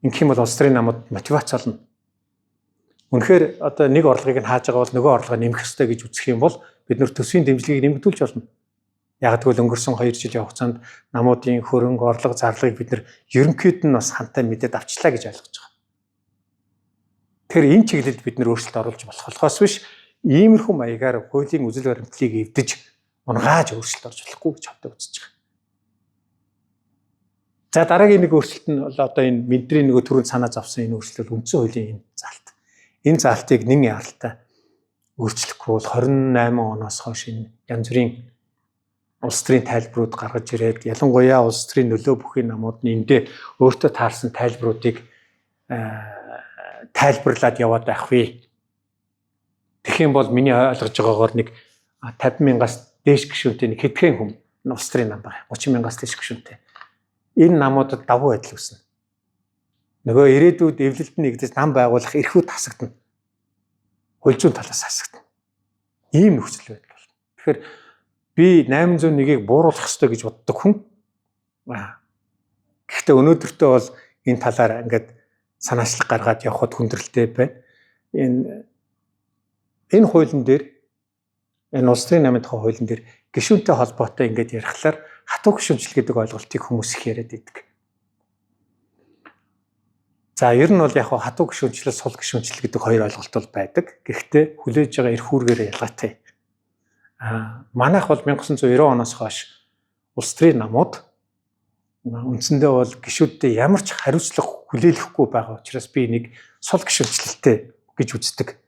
Ингэх юм бол улс төрийн намд мотивац олно. Үнэхээр одоо нэг орлогыг нь хааж байгаа бол нөгөө орлогоо нэмэх ёстой гэж үзэх юм бол бид нар төсвийн дэмжлэгийг нэмэгдүүлж болно. Яг тэгвэл өнгөрсөн 2 жилийн хугацаанд намуудын хөрөнгө орлого зарлагыг бид нар ерөнхийд нь бас хамтаа мэдээд авчлаа гэж ойлгож байгаа. Тэгэхээр энэ чиглэлд бид нар өөрчлөлт оруулж болохоос биш иймэрхүү маягаар хуулийн үзэл баримтлалыг эвдэж унгааж өөрчлөлт орж болохгүй гэж боддог үзэж байгаа. За дараагийн нэг өөрчлөлт нь бол одоо энэ мэдрийн нөгөө түрүүнд санаа зовсон энэ өөрчлөлт үндсэн хуулийн энэ заалт. Энэ заалтыг нэн яралтай өөрчлөхгүй бол 28 оноос хойш энэ янз бүрийн улс төрийн тайлбарууд гаргаж ирээд ялангуяа улс төрийн нөлөө бүхий намууд нь эндээ өөртөө таарсан тайлбаруудыг тайлбарлаад яваад байх вэ. Тэгэх юм бол миний ойлгож байгаагаар нэг 50,000-аас дээш гишүүнтэй нэг хэдхэн хүн улс төрийн нам байна. 30,000-аас дээш гишүүнтэй. Энэ намуудад давуу байдал үүснэ. Нөгөө ирээдүйд эвлэлд нэгдэж нам байгуулах эрхүүд хасагдана. Хөлжүүн талаас хасагдана. Ийм нөхцөл байдал байна. Тэгэхээр би 801-ийг бууруулах ёстой гэж боддог хүн. Гэхдээ өнөөдөртөө бол энэ талаар ингээд санаачлах гаргаад явхад хүндрэлтэй байна. Энэ хуулийн дээр энэ улс төрийн намын тухай хуулийн дээр гишүүнтэй холбоотой ингээд ярихлаар хатуу гишүүнчил гэдэг ойлголтыг хүмүүс их яриад байдаг. За ер нь бол яг хатуу гишүүнчлэл, сул гишүүнчлэл гэдэг хоёр ойлголт бол байдаг. Гэхдээ хүлээж байгаа эрх үүргээр ялгаатай. Манайх бол 1990 оноос хойш улс төрийн намууд үндсэндээ бол гишүүддээ ямар ч хариуцлага хүлээлгэхгүй байгаа учраас би нэг сул гишүүнчлэлтэй гэж үздэг.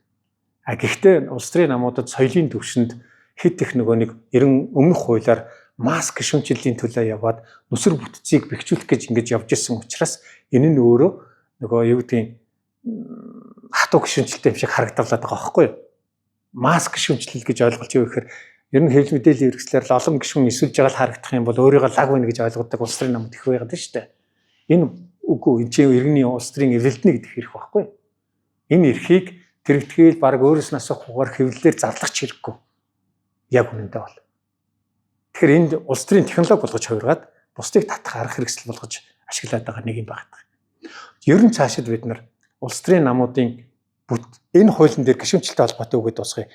Гэхдээ улс төрийн намуудад соёлын төвшөнд хэд их нөгөө нэг 90 өмнөх хуулиар масс гишүүнчлэлийн төлөө яваад нүсэр бүтцийг бэхжүүлэх гэж ингэж явж исэн учраас энэ нь өөрөө нөгөө юу гэдгийг хатуу гишүүнчлэлтэй юм шиг харагдавлаад байгаа байхгүй юу? Масс гишүүнчлэл гэж ойлголт юу гэхээр ер нь хэвлэл мэдээллийн хэрэгслээр л олон гишүүн эсвэлж байгаа л харагдах юм бол өөрийгөө лаг байна гэж ойлгодог улс төрийн намууд их байгаад байна шүү дээ. Энэ үгүй энэ чинь иргэний улс төрийн эвлэлтний гэдэг хэрэг байхгүй юу? Энэ эрхийг тэрэгтгэл баг өөрөөс нь асуухгүйгээр хэвлэлээр зарлах ч хэрэггүй. Яг үнэндээ бол. Тэгэхээр энд улс төрийн технологи болгож хувиргаад бусдыг татах арга хэрэгсэл болгож ашиглаад байгаа нэг юм байна. Ер нь цаашид бид нар улс төрийн намуудын энэ хуулийн дээр гишүүнчлэлтэй холбоотой үгээд дуусгая.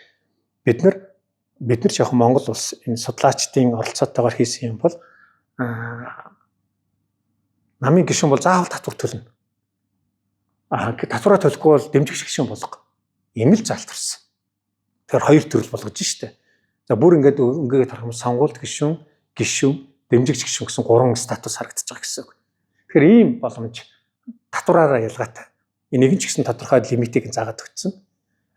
Бид нар жоохон Монгол улс энэ судлаачдын оролцоотойгоор хийсэн юм бол намын гишүүн бол заавал татвар төлнө. Татвараа төлөхгүй бол дэмжигч гишүүн болго. Ийм л залтарсан. Тэгэхээр хоёр төрөл болгож штэ. За бүр ингээд ингээд харах юм сонгуульд гишүүн, дэмжигч гишүүн гэсэн гурван статус харагдаж байгаа гэсэн үг. Тэгэхээр ийм боломж татвараараа ялгаатай. Нэг нь ч гэсэн тодорхой лимитийг заагаад өгсөн.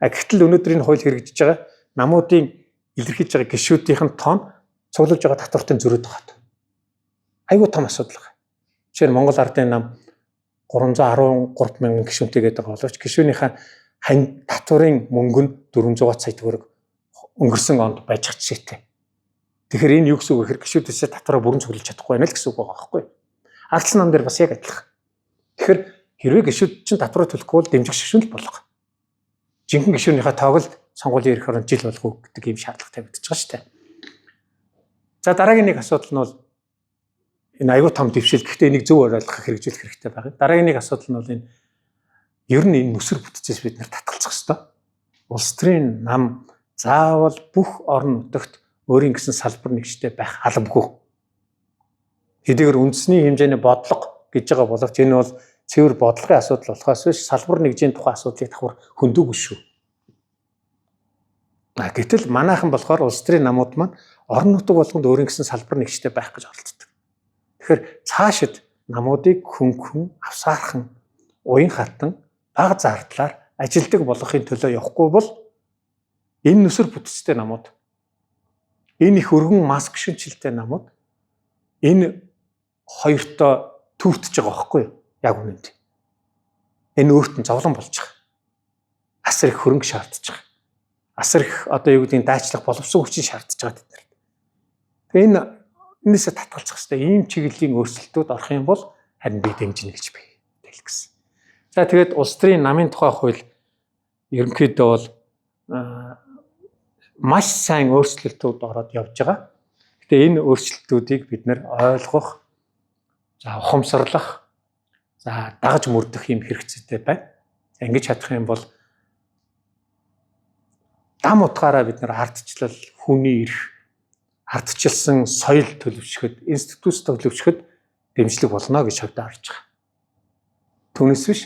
Гэтэл өнөөдрийн хууль хэрэгжиж байгаа намуудын илэрхийлж байгаа гишүүдийн тоон цуглуулж байгаа татвартай зөрөөд байгаа. Айгуу том асуудал байна. Жишээ нь Монгол Ардын нам 313 мянган гишүүнтэй гэдэг боловч гишүүнийхээ татварын мөнгө нь 400 сая төгрөг өнгөрсөн онд байж чадчихжээ. Тэгэхээр энэ юу гэсэн үг вэ гэхээр гишүүдээсээ татвараа бүрэн цуглуулж чадахгүй байна л гэсэн үг байгаа байхгүй юу? Ардсан нам дээр бас яг адилхан. Тэгэхээр хэрвээ гишүүд чинь татвараа төлөхгүй бол дэмжих гишүүн л болох. Жинхэнэ гишүүнийхээ тоог л сонгуулийн эрх оронд жил болгох гэдэг ийм шаардлага тавигдчихж байгаа шүү дээ. За дараагийн нэг асуудал нь бол энэ аюул том дэвшил гэхдээ энийг зөв ойлгох хэрэгжүүлэх хэрэгтэй байна. Дараагийн нэг асуудал нь бол энэ ер нь энэ нүсэр бүтцээс бид нар татгалзах хэрэгтэй. Улс төрийн нам заавал бүх орон нутагт өөрийн гэсэн салбар нэгжтэй байх албагүй. Хэдийгээр үндэсний хэмжээний бодлого гэж байгаа боловч энэ бол цэвэр бодлогын асуудал болохоос биш салбар нэгжийн тухай асуудлыг давхар хөндөөгүй шүү. Гэтэл манайхан болохоор улс төрийн намууд маань орон нутаг болгонд өөрийн гэсэн салбар нэгжтэй байх гэж оролддог. Тэгэхээр цаашид намуудыг хүн авсаархан, уян хатан, бага зардлаар ажилдаг болгохын төлөө явахгүй бол энэ нүсэр бүтцтэй намууд, энэ их өргөн масс гишүүнчлэлтэй намууд энэ хоёртой төвтөж байгаа байхгүй юу? Яг үнэнд. Энэ өөрт нь зовлон болж байгаа. Асар их хөрөнгө шаардж байгаа. Асар их одоо юу гэдгийг дайчлах боловсон хүчин шаардж байгаа тэд нар. Тэгээ энэсээ татгалзах хэрэгтэй. Ийм чиглэлийн өөрчлөлтүүд орох юм бол харин би дэмжинэ гэж би хэлэх гэсэн. За тэгээд улс төрийн намын тухай хууль ерөнхийдөө бол маш сайн өөрчлөлтүүд ороод явж байгаа. Гэтэ энэ өөрчлөлтүүдийг бид нэр ойлгох, за ухамсарлах, за дагаж мөрдөх юм хэрэгцээтэй байна. Ингэж чадах юм бол дам утгаараа бид нар ардчлал, хүний эрх, ардчилсан соёл төлөвшөхөд, институт төлөвшөхөд дэмжлэг болно гэж хувьдаа харж байгаа. Түүнээс биш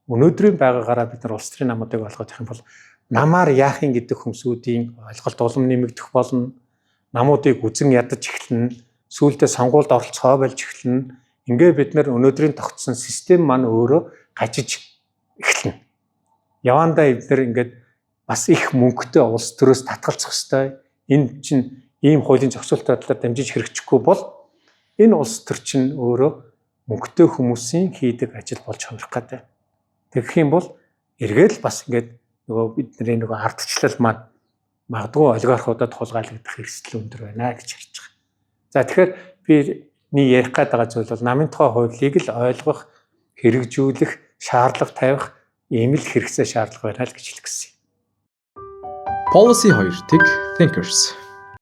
өнөөдрийн байгаагаараа бид нар улс төрийн намуудыг ойлгох юм бол намаар яахын гэдэг хүмүүсийн ойлголт улам нэмэгдэх болно. Намуудыг үзэн ядаж эхэлнэ. Сүүлдээ сонгуульд оролцохоо болж эхэлнэ. Ингээ бид нар өнөөдрийн тогтсон систем маань өөрөө гажиж эхэлнэ. Явандаа эдгээр ингээд бас их мөнгөтэй улс төрөөс татгалзах ёстой. Энэ чинь ийм хуулийн зохицуулалтын талаар дамжиж хэрэгжихгүй бол энэ улс төр чинь өөрөө мөнгөтэй хүмүүсийн хийдэг ажил болж хувирах гэдэг. Тэгэх юм бол эргээд бас ингээд нөгөө бидний нөгөө ардчлал маань магадгүй олигархуудад хулгайлагдах хэрэгсэл өндөр байна гэж харж байгаа. За тэгэхээр би ярих гээд байгаа зүйл бол намын тухай хуулийг л ойлгох, хэрэгжүүлэх, шаардлага тавих ийм л хэрэгцээ шаардлага байна л гэж хэлэх гэсэн. Policy 2 Thick Thinkers